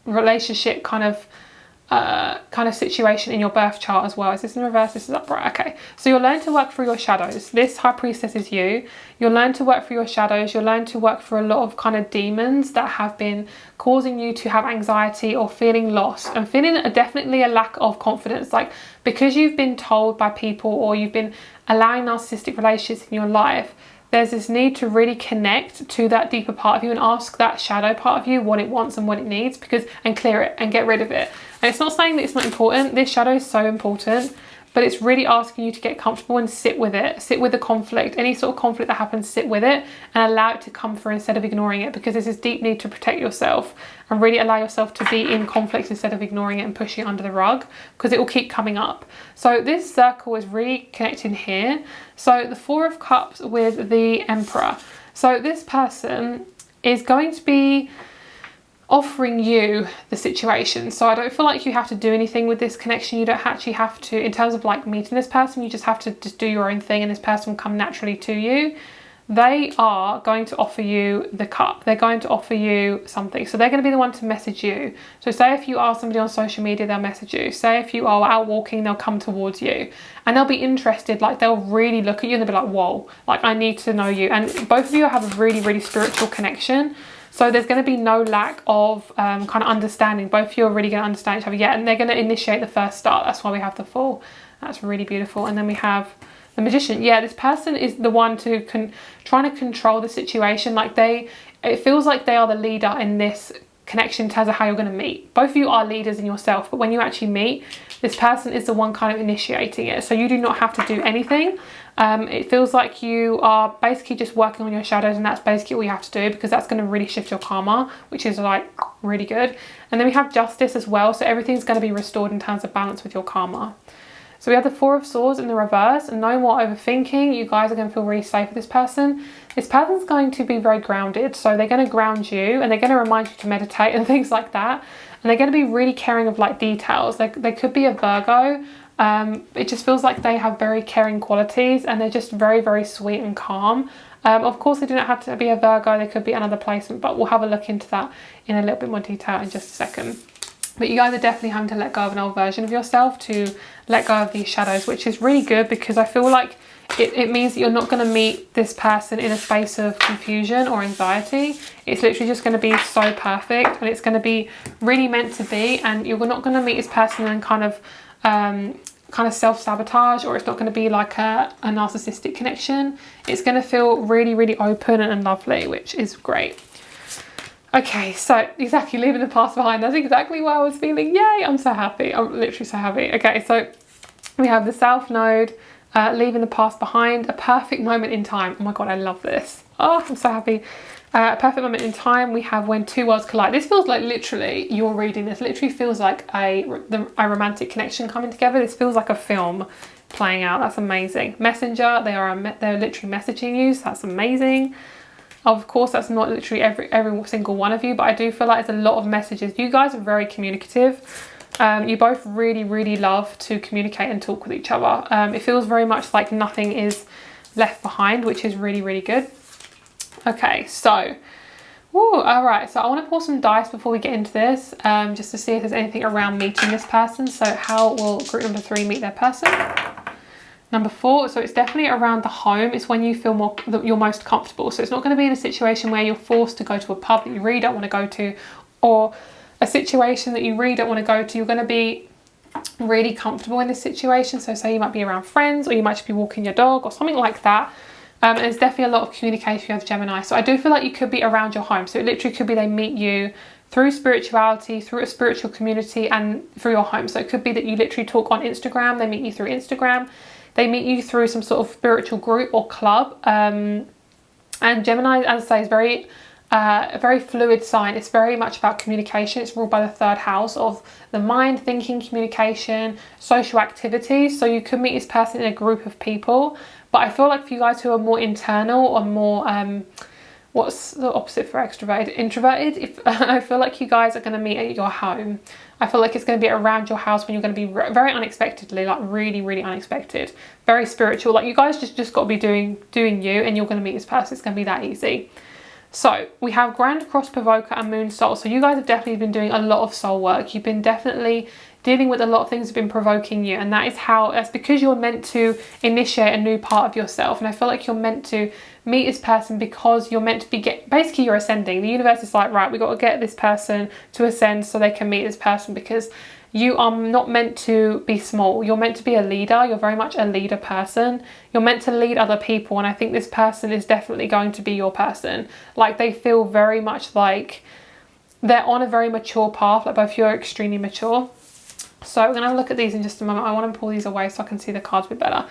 relationship kind of situation in your birth chart as well. Is this in reverse? This is upright. Okay, so you'll learn to work through your shadows. This High Priestess is you. You'll learn to work through your shadows. You'll learn to work through a lot of kind of demons that have been causing you to have anxiety or feeling lost and feeling definitely a lack of confidence, like because you've been told by people or you've been allowing narcissistic relationships in your life. There's this need to really connect to that deeper part of you and ask that shadow part of you what it wants and what it needs, and clear it and get rid of it. And it's not saying that it's not important. This shadow is so important, but it's really asking you to get comfortable and sit with it. Sit with the conflict. Any sort of conflict that happens, sit with it and allow it to come through instead of ignoring it, because there's this deep need to protect yourself and really allow yourself to be in conflict instead of ignoring it and pushing it under the rug, because it will keep coming up. So this circle is really connecting here. So the Four of Cups with the Emperor. So this person is going to be offering you the situation. So I don't feel like you have to do anything with this connection. You don't actually have to, in terms of like meeting this person, you just have to just do your own thing and this person will come naturally to you. They are going to offer you the cup. They're going to offer you something. So they're going to be the one to message you. So say if you are somebody on social media, they'll message you. Say if you are out walking, they'll come towards you and they'll be interested. Like they'll really look at you and they'll be like, whoa, like I need to know you. And both of you have a really, really spiritual connection. So there's going to be no lack of kind of understanding. Both of you are really going to understand each other. Yeah, and they're going to initiate the first start. That's why we have the Fool. That's really beautiful. And then we have the Magician. Yeah, this person is the one to trying to control the situation. Like it feels like they are the leader in this connection in terms of how you're going to meet. Both of you are leaders in yourself, but when you actually meet, this person is the one kind of initiating it. So you do not have to do anything. It feels like you are basically just working on your shadows, and that's basically all you have to do, because that's going to really shift your karma, which is like really good. And then we have Justice as well. So everything's going to be restored in terms of balance with your karma. So we have the Four of Swords in the reverse, and no more overthinking. You guys are going to feel really safe with this person. This person's going to be very grounded. So they're going to ground you and they're going to remind you to meditate and things like that. And they're going to be really caring of like details. They could be a Virgo. It just feels like they have very caring qualities and they're just very, very sweet and calm. Of course, they do not have to be a Virgo. They could be another placement, but we'll have a look into that in a little bit more detail in just a second. But you guys are definitely having to let go of an old version of yourself to let go of these shadows, which is really good, because I feel like it means that you're not going to meet this person in a space of confusion or anxiety. It's literally just going to be so perfect and it's going to be really meant to be, and you're not going to meet this person and kind of self-sabotage, or it's not going to be like a narcissistic connection. It's going to feel really, really open and lovely, which is great. Okay, so exactly, leaving the past behind. That's exactly what I was feeling. Yay, I'm so happy. I'm literally so happy. Okay, so we have the South Node, leaving the past behind, a perfect moment in time. Oh my God, I love this. Oh, I'm so happy. A perfect moment in time. We have when two worlds collide. This feels like literally, you're reading this, literally feels like a romantic connection coming together. This feels like a film playing out. That's amazing. Messenger, they're literally messaging you, so that's amazing. Of course, that's not literally every single one of you, but I do feel like it's a lot of messages. You guys are very communicative. You both really, really love to communicate and talk with each other. It feels very much like nothing is left behind, which is really, really good. Okay, so, all right. So I want to pour some dice before we get into this, just to see if there's anything around meeting this person. So how will group number 3 meet their person? Number 4, so it's definitely around the home. It's when you feel you're most comfortable. So it's not going to be in a situation where you're forced to go to a pub that you really don't want to go to, or a situation that you really don't want to go to. You're going to be really comfortable in this situation. So say you might be around friends, or you might just be walking your dog or something like that. And there's definitely a lot of communication with Gemini. So I do feel like you could be around your home. So it literally could be they meet you through spirituality, through a spiritual community, and through your home. So it could be that you literally talk on Instagram. They meet you through Instagram. They meet you through some sort of spiritual group or club. And Gemini, as I say, is very a very fluid sign. It's very much about communication. It's ruled by the 3rd house of the mind, thinking, communication, social activities. So you could meet this person in a group of people. But I feel like for you guys who are more internal or more, what's the opposite for extroverted? Introverted. I feel like you guys are going to meet at your home. I feel like it's going to be around your house when you're going to be very unexpectedly, like really, really unexpected, very spiritual. Like you guys just got to be doing you, and you're going to meet this person. It's going to be that easy. So we have Grand Cross Provoker and Moon Soul. So you guys have definitely been doing a lot of soul work. You've been definitely dealing with a lot of things that have been provoking you, and that's because you're meant to initiate a new part of yourself. And I feel like you're meant to meet this person because you're meant to be basically you're ascending. The universe is like, right, we got to get this person to ascend so they can meet this person, because you are not meant to be small. You're meant to be a leader. You're very much a leader person. You're meant to lead other people, and I think this person is definitely going to be your person. Like they feel very much like they're on a very mature path. Like both of you are extremely mature. So we're going to have a look at these in just a moment. I want to pull these away so I can see the cards a bit better.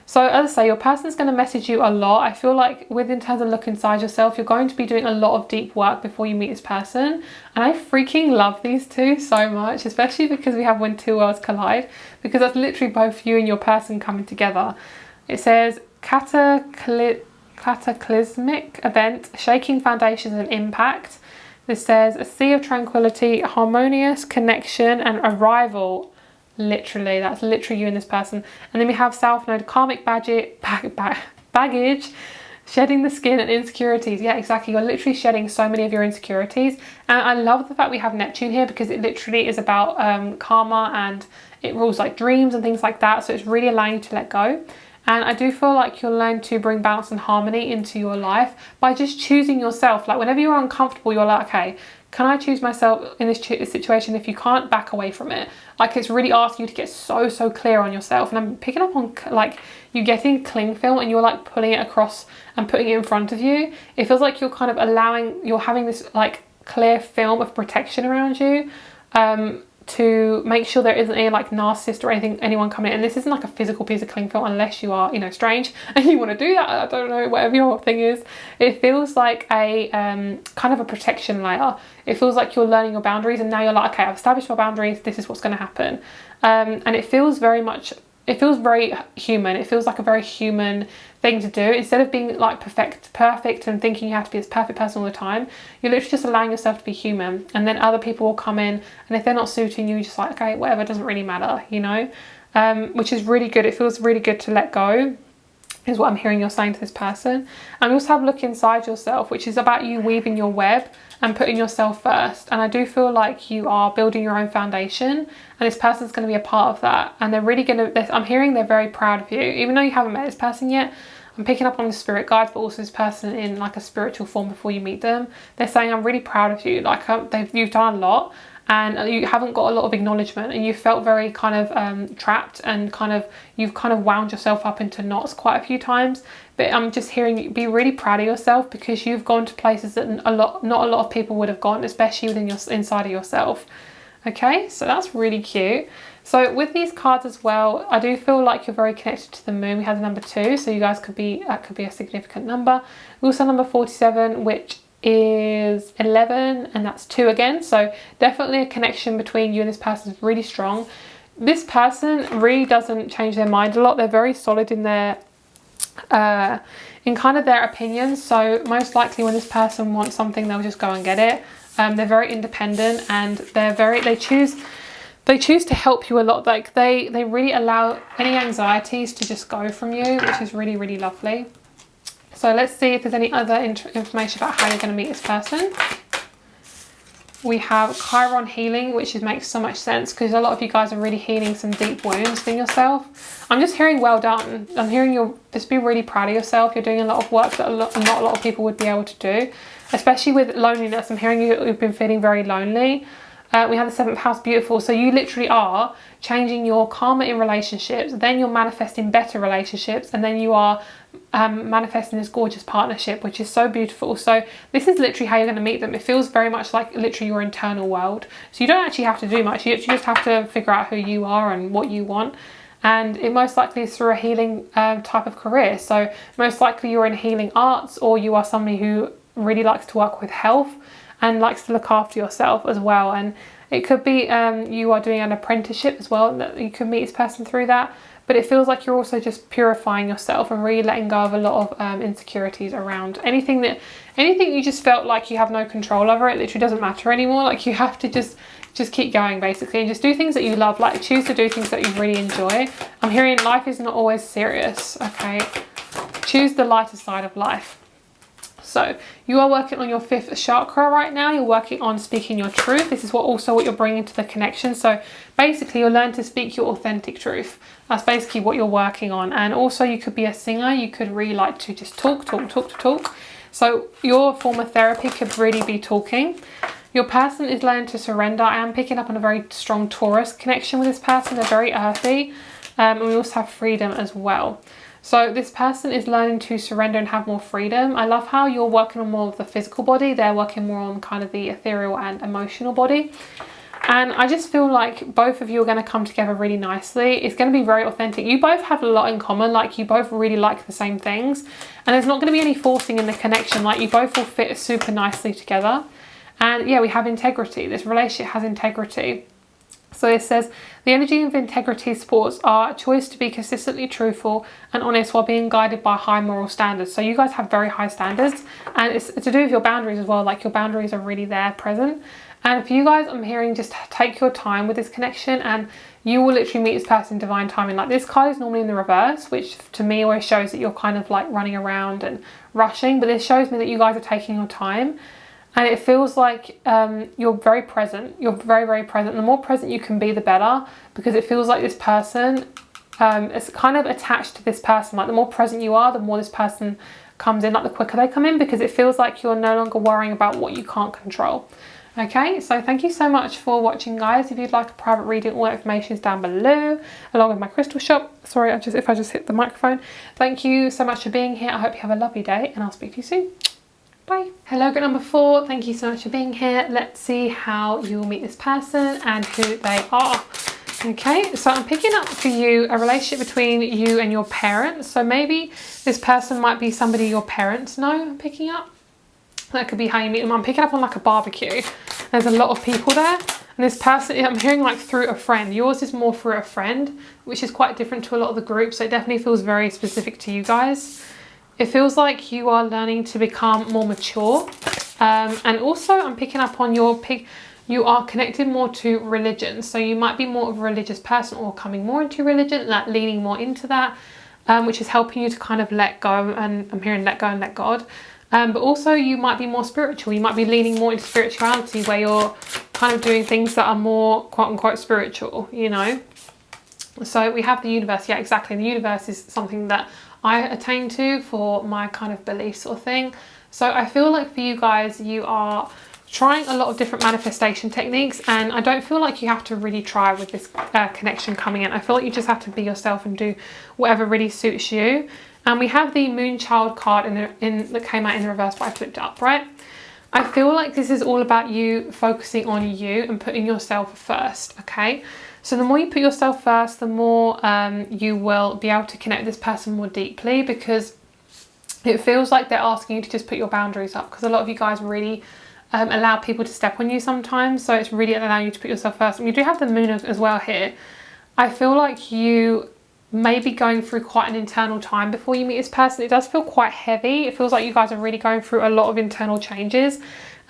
So as I say, your person's going to message you a lot. I feel like in terms of look inside yourself, you're going to be doing a lot of deep work before you meet this person. And I freaking love these two so much, especially because we have when two worlds collide, because that's literally both you and your person coming together. It says cataclysmic event, shaking foundations and impact. This says a sea of tranquility, harmonious connection and arrival. Literally, that's literally you and this person. And then we have South Node, karmic baggage, shedding the skin and insecurities. Yeah, exactly. You're literally shedding so many of your insecurities. And I love the fact we have Neptune here, because it literally is about karma, and it rules like dreams and things like that. So it's really allowing you to let go. And I do feel like you'll learn to bring balance and harmony into your life by just choosing yourself. Like whenever you're uncomfortable, you're like, okay, can I choose myself in this situation? If you can't, back away from it. Like it's really asking you to get so clear on yourself. And I'm picking up on like you getting cling film and you're like pulling it across and putting it in front of you. It feels like you're kind of you're having this like clear film of protection around you. To make sure there isn't any like narcissist or anyone coming in. And this isn't like a physical piece of cling film unless you are, you know, strange and you want to do that. I don't know, whatever your thing is. It feels like a kind of a protection layer. It feels like you're learning your boundaries, and now you're like, okay, I've established my boundaries, this is what's going to happen. And it feels very human. It feels like a very human thing to do. Instead of being like perfect and thinking you have to be this perfect person all the time, you're literally just allowing yourself to be human. And then other people will come in, and if they're not suiting you, you're just like, okay, whatever, it doesn't really matter, you know, which is really good. It feels really good to let go, is what I'm hearing you're saying to this person. And we also have look inside yourself, which is about you weaving your web and putting yourself first. And I do feel like you are building your own foundation, and this person's going to be a part of that. And they're really going to, I'm hearing they're very proud of you, even though you haven't met this person yet. I'm picking up on the spirit guides, but also this person in like a spiritual form before you meet them. They're saying, I'm really proud of you. Like you've done a lot, and you haven't got a lot of acknowledgement, and you felt very kind of trapped, and you've kind of wound yourself up into knots quite a few times. But I'm just hearing you be really proud of yourself, because you've gone to places that not a lot of people would have gone, especially within inside of yourself. Okay, so that's really cute. So with these cards as well, I do feel like you're very connected to the moon. We had the number 2, so you guys that could be a significant number. We also have number 47, which is 11, and that's 2 again. So definitely a connection between you and this person is really strong. This person really doesn't change their mind a lot. They're very solid in their in kind of their opinions. So most likely when this person wants something, they'll just go and get it. They're very independent, and they choose to help you a lot. Like they really allow any anxieties to just go from you, which is really, really lovely. So let's see if there's any other information about how you're going to meet this person. We have Chiron healing, which makes so much sense, because a lot of you guys are really healing some deep wounds in yourself. I'm just hearing well done. I'm hearing you just be really proud of yourself. You're doing a lot of work that not a lot of people would be able to do, especially with loneliness. I'm hearing you've been feeling very lonely. We have the 7th house, beautiful. So you literally are changing your karma in relationships, then you're manifesting better relationships, and then you are manifesting this gorgeous partnership, which is so beautiful. So this is literally how you're going to meet them. It feels very much like literally your internal world. So you don't actually have to do much. You just have to figure out who you are and what you want. And it most likely is through a healing type of career. So most likely you're in healing arts, or you are somebody who really likes to work with health and likes to look after yourself as well. And it could be you are doing an apprenticeship as well, that you could meet this person through that. But it feels like you're also just purifying yourself and really letting go of a lot of insecurities around anything you just felt like you have no control over. It literally doesn't matter anymore. Like, you have to just keep going, basically, and just do things that you love. Like, choose to do things that you really enjoy. I'm hearing life is not always serious, okay? Choose the lighter side of life. So you are working on your 5th chakra right now. You're working on speaking your truth. This is what you're bringing to the connection. So basically, you'll learn to speak your authentic truth. That's basically what you're working on. And also, you could be a singer. You could really like to just talk. So your form of therapy could really be talking. Your person is learning to surrender. I am picking up on a very strong Taurus connection with this person. They're very earthy. And we also have freedom as well. So this person is learning to surrender and have more freedom. I love how you're working on more of the physical body. They're working more on kind of the ethereal and emotional body. And I just feel like both of you are going to come together really nicely. It's going to be very authentic. You both have a lot in common. Like, you both really like the same things. And there's not going to be any forcing in the connection. Like, you both will fit super nicely together. And yeah, we have integrity. This relationship has integrity. So it says, the energy of integrity supports our choice to be consistently truthful and honest while being guided by high moral standards. So you guys have very high standards, and it's to do with your boundaries as well. Like, your boundaries are really there, present. And for you guys, I'm hearing just take your time with this connection, and you will literally meet this person in divine timing. Like, this card is normally in the reverse, which to me always shows that you're kind of like running around and rushing. But this shows me that you guys are taking your time. And it feels like you're very present. You're very, very present. The more present you can be, the better. Because it feels like this person is kind of attached to this person. Like, the more present you are, the more this person comes in. Like, the quicker they come in. Because it feels like you're no longer worrying about what you can't control. Okay, so thank you so much for watching, guys. If you'd like a private reading, all information is down below, along with my crystal shop. Sorry, if I just hit the microphone. Thank you so much for being here. I hope you have a lovely day, and I'll speak to you soon. Bye. Hello, group number 4. Thank you so much for being here. Let's see how you will meet this person and who they are. Okay, so I'm picking up for you a relationship between you and your parents. So maybe this person might be somebody your parents know. I'm picking up. That could be how you meet them. I'm picking up on like a barbecue. There's a lot of people there. And this person, I'm hearing like through a friend. Yours is more through a friend, which is quite different to a lot of the groups. So it definitely feels very specific to you guys. It feels like you are learning to become more mature. And also I'm picking up on you are connected more to religion. So you might be more of a religious person, or coming more into religion, like leaning more into that, which is helping you to kind of let go. And I'm hearing let go and let God. But also you might be more spiritual. You might be leaning more into spirituality, where you're kind of doing things that are more quote unquote spiritual, you know. So we have the universe. Yeah, exactly. The universe is something that I attain to for my kind of beliefs or thing. So I feel like for you guys, you are trying a lot of different manifestation techniques, and I don't feel like you have to really try with this connection coming in. I feel like you just have to be yourself and do whatever really suits you. And we have the Moonchild card that came out in the reverse, but I flipped it up, right? I feel like this is all about you focusing on you and putting yourself first, okay? So the more you put yourself first, the more you will be able to connect with this person more deeply, because it feels like they're asking you to just put your boundaries up, because a lot of you guys really allow people to step on you sometimes. So it's really allowing you to put yourself first. And you do have the moon as well here. I feel like you may be going through quite an internal time before you meet this person. It does feel quite heavy. It feels like you guys are really going through a lot of internal changes.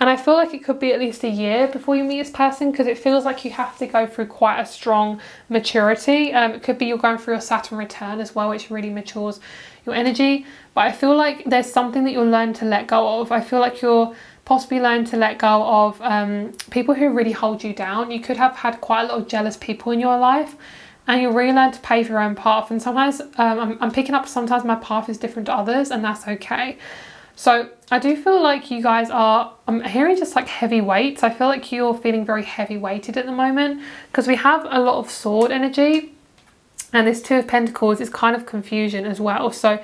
And I feel like it could be at least a year before you meet this person, because it feels like you have to go through quite a strong maturity. It could be you're going through your Saturn return as well, which really matures your energy. But I feel like there's something that you'll learn to let go of. I feel like you'll possibly learn to let go of people who really hold you down. You could have had quite a lot of jealous people in your life, and you'll really learn to pave your own path. And sometimes I'm picking up, sometimes my path is different to others, and that's okay. So I do feel like you guys are, I'm hearing just like heavy weights. I feel like you're feeling very heavy weighted at the moment, because we have a lot of sword energy, and this 2 of Pentacles is kind of confusion as well. So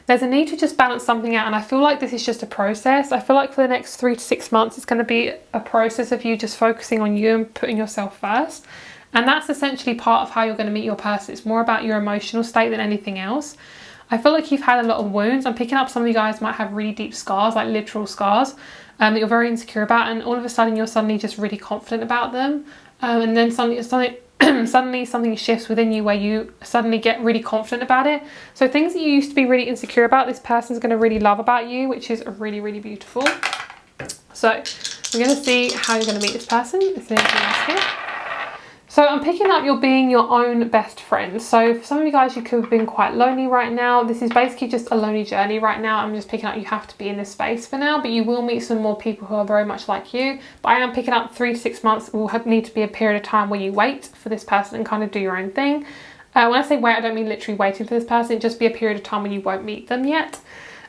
there's a need to just balance something out, and I feel like this is just a process. I feel like for the next 3 to 6 months, it's going to be a process of you just focusing on you and putting yourself first. And that's essentially part of how you're going to meet your person. It's more about your emotional state than anything else. I feel like you've had a lot of wounds. I'm picking up some of you guys might have really deep scars, like literal scars, that you're very insecure about, and all of a sudden you're suddenly just really confident about them. And then suddenly something shifts within you where you suddenly get really confident about it. So things that you used to be really insecure about, this person's going to really love about you, which is really, really beautiful. So we're going to see how you're going to meet this person. Is there anything else here? So I'm picking up you're being your own best friend. So for some of you guys, you could have been quite lonely right now. This is basically just a lonely journey right now. I'm just picking up you have to be in this space for now, but you will meet some more people who are very much like you. But I am picking up 3 to 6 months will need to be a period of time where you wait for this person and kind of do your own thing. When I say wait, I don't mean literally waiting for this person. It'd just be a period of time when you won't meet them yet.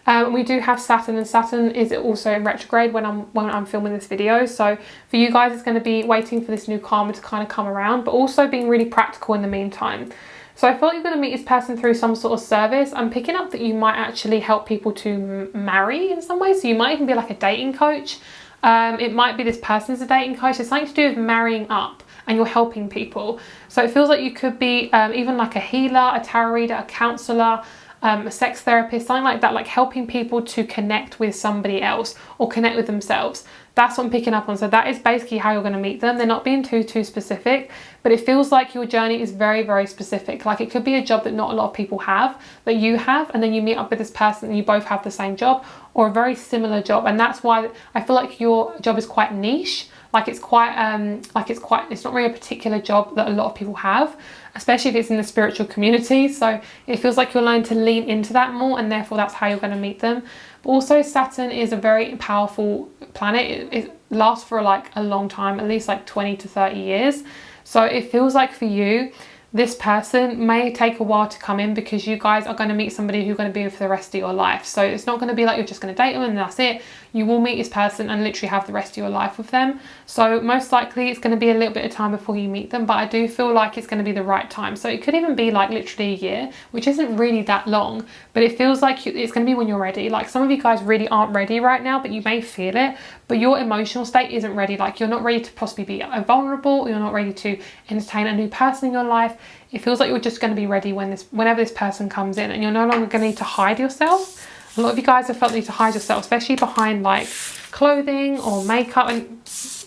We do have Saturn, and Saturn is also in retrograde when I'm filming this video. So for you guys, it's going to be waiting for this new karma to kind of come around, but also being really practical in the meantime. So I feel like you're going to meet this person through some sort of service. I'm picking up that you might actually help people to marry in some way. So you might even be like a dating coach. It might be this person is a dating coach. It's something to do with marrying up, and you're helping people. So it feels like you could be even like a healer, a tarot reader, a counselor, a sex therapist, something like that, like helping people to connect with somebody else or connect with themselves. That's what I'm picking up on. So that is basically how you're going to meet them. They're not being too specific, but it feels like your journey is very, very specific. Like it could be a job that not a lot of people have, that you have, and then you meet up with this person and you both have the same job or a very similar job. And that's why I feel like your job is quite niche. Like it's not really a particular job that a lot of people have, especially if it's in the spiritual community. So it feels like you're learning to lean into that more, and therefore that's how you're going to meet them. But also Saturn is a very powerful planet. It lasts for like a long time, at least like 20 to 30 years. So it feels like for you, this person may take a while to come in because you guys are going to meet somebody who's going to be for the rest of your life. So it's not going to be like you're just going to date them and that's it. You will meet this person and literally have the rest of your life with them. So most likely it's going to be a little bit of time before you meet them, but I do feel like it's going to be the right time. So it could even be like literally a year, which isn't really that long, but it feels like it's going to be when you're ready. Like some of you guys really aren't ready right now, but you may feel it, but your emotional state isn't ready. Like you're not ready to possibly be vulnerable, or you're not ready to entertain a new person in your life. It feels like you're just going to be ready whenever this person comes in, and you're no longer going to need to hide yourself. A lot of you guys have felt the need to hide yourself, especially behind like clothing or makeup. And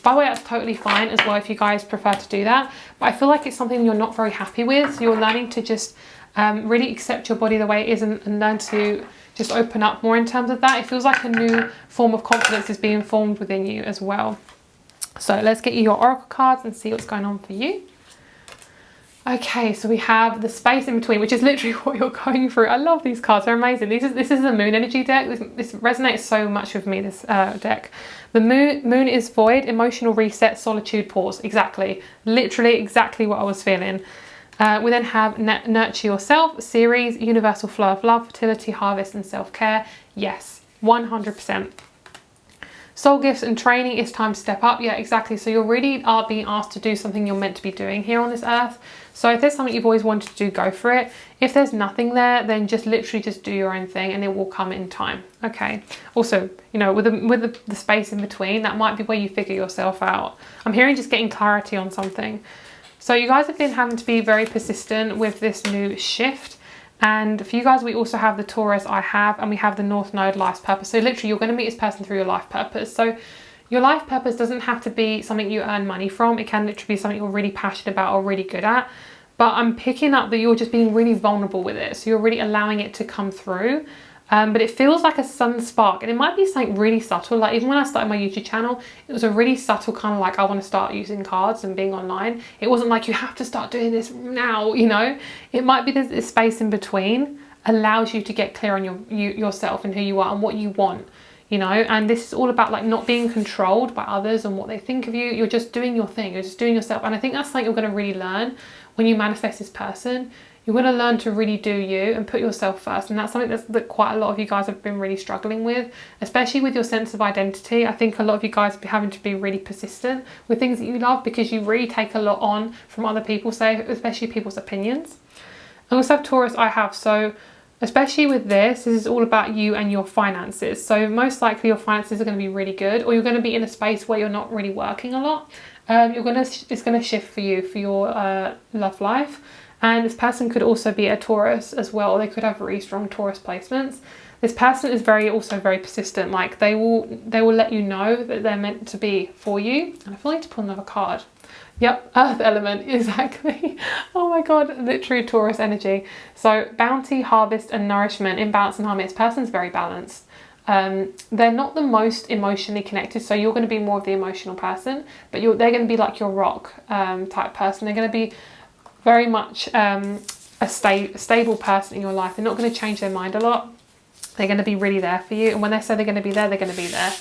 by the way, that's totally fine as well if you guys prefer to do that. But I feel like it's something you're not very happy with. So you're learning to just really accept your body the way it is, and learn to just open up more in terms of that. It feels like a new form of confidence is being formed within you as well. So let's get you your oracle cards and see what's going on for you. Okay, so we have the space in between, which is literally what you're going through. I love these cards, they're amazing. This is a moon energy deck. This resonates so much with me, this deck. The moon is void, emotional reset, solitude, pause. Exactly, literally exactly what I was feeling. We then have nurture yourself, series, universal flow of love, fertility, harvest, and self-care. Yes, 100%. Soul gifts and training, it's time to step up. Yeah, exactly. So you really are being asked to do something you're meant to be doing here on this earth. So if there's something you've always wanted to do, go for it. If there's nothing there, then just literally just do your own thing and it will come in time. Okay. Also, you know, with the space in between, that might be where you figure yourself out. I'm hearing just getting clarity on something. So you guys have been having to be very persistent with this new shift. And for you guys, we also have the Taurus I have, and we have the North Node life's purpose. So literally you're going to meet this person through your life purpose. So your life purpose doesn't have to be something you earn money from. It can literally be something you're really passionate about or really good at. But I'm picking up that you're just being really vulnerable with it. So you're really allowing it to come through. But it feels like a sun spark, and it might be something really subtle. Like even when I started my YouTube channel, it was a really subtle kind of like, I want to start using cards and being online. It wasn't like you have to start doing this now, you know. It might be this space in between allows you to get clear on yourself and who you are and what you want, you know. And this is all about like not being controlled by others and what they think of you. You're just doing your thing, you're just doing yourself. And I think that's something you're going to really learn when you manifest this person. You're going to learn to really do you and put yourself first. And that's something that quite a lot of you guys have been really struggling with, especially with your sense of identity. I think a lot of you guys are having to be really persistent with things that you love because you really take a lot on from other people, so especially people's opinions. I also have Taurus I have. So especially with this is all about you and your finances. So most likely your finances are going to be really good, or you're going to be in a space where you're not really working a lot. It's going to shift for you for your love life. And this person could also be a Taurus as well. They could have really strong Taurus placements. This person is also very persistent. Like they will let you know that they're meant to be for you. And I feel like to pull another card. Yep, earth element, exactly. Oh my god, literally Taurus energy. So bounty, harvest and nourishment in balance and harmony. This person's very balanced. They're not the most emotionally connected, so you're going to be more of the emotional person, but they're going to be like your rock type person. They're going to be very much a stable person in your life. They're not going to change their mind a lot. They're going to be really there for you, and when they say they're going to be there, they're going to be there.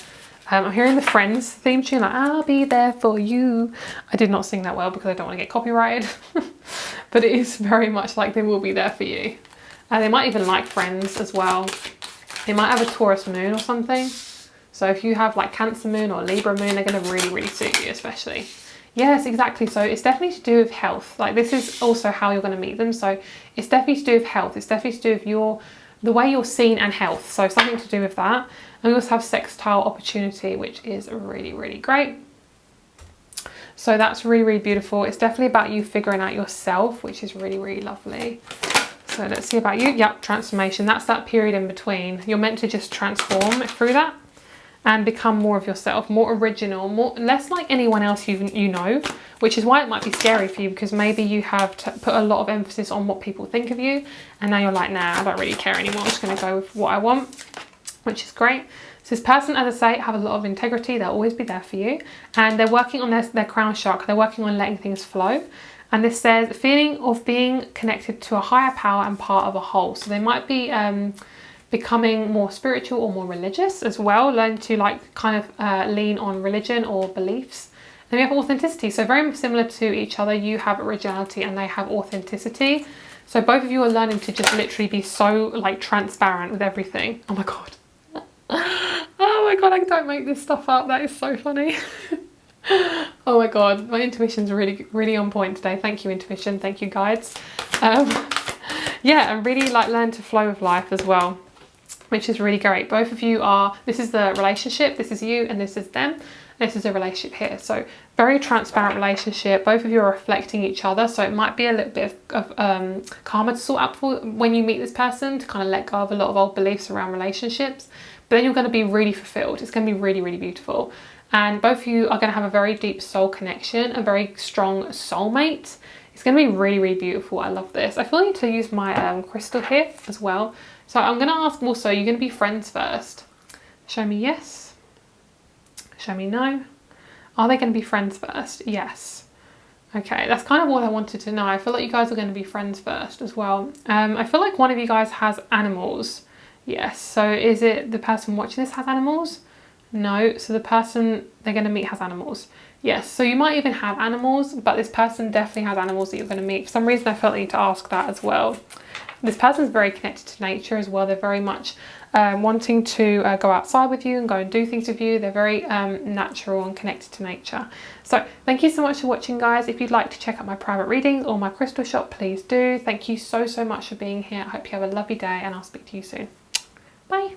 I'm hearing the Friends theme tune, like, I'll be there for you. I did not sing that well because I don't want to get copyrighted, but it is very much like they will be there for you. They might even like Friends as well. They might have a Taurus moon or something. So if you have like Cancer moon or Libra moon, they're going to really, really suit you especially. Yes, exactly. So it's definitely to do with health. Like this is also how you're going to meet them. So it's definitely to do with health. It's definitely to do with the way you're seen and health. So something to do with that. And we also have sextile opportunity, which is really, really great. So that's really, really beautiful. It's definitely about you figuring out yourself, which is really, really lovely. So let's see about you. Yep, transformation. That's that period in between. You're meant to just transform through that and become more of yourself, more original, less like anyone else you know, which is why it might be scary for you, because maybe you have put a lot of emphasis on what people think of you, and now you're like, nah, I don't really care anymore. I'm just going to go with what I want, which is great. So this person, as I say, have a lot of integrity. They'll always be there for you, and they're working on their crown chakra. They're working on letting things flow. And this says, feeling of being connected to a higher power and part of a whole. So they might be becoming more spiritual or more religious as well, learn to like kind of lean on religion or beliefs. Then we have authenticity. So very similar to each other, you have originality and they have authenticity. So both of you are learning to just literally be so like transparent with everything. Oh my god. Oh my god, I don't make this stuff up. That is so funny. Oh my god, my intuition's really on point today. Thank you, intuition. Thank you, guides. Yeah, and really like learn to flow with life as well, which is really great. Both of you this is the relationship, this is you and this is them. This is a relationship here. So very transparent relationship. Both of you are reflecting each other. So it might be a little bit of karma to sort out for when you meet this person, to kind of let go of a lot of old beliefs around relationships. But then you're going to be really fulfilled. It's going to be really, really beautiful. And both of you are going to have a very deep soul connection, a very strong soulmate. It's going to be really, really beautiful. I love this. I feel like I need to use my crystal here as well. So I'm going to ask also, you're going to be friends first. Show me yes. Show me no. Are they going to be friends first? Yes. Okay, that's kind of what I wanted to know. I feel like you guys are going to be friends first as well. I feel like one of you guys has animals. Yes. So is it the person watching this has animals? No. So the person they're going to meet has animals. Yes. So you might even have animals, but this person definitely has animals that you're going to meet. For some reason I felt I need to ask that as well. This person's very connected to nature as well. They're very much wanting to go outside with you and go and do things with you. They're very natural and connected to nature. So thank you so much for watching, guys. If you'd like to check out my private readings or my crystal shop, please do. Thank you so much for being here. I hope you have a lovely day and I'll speak to you soon. Bye.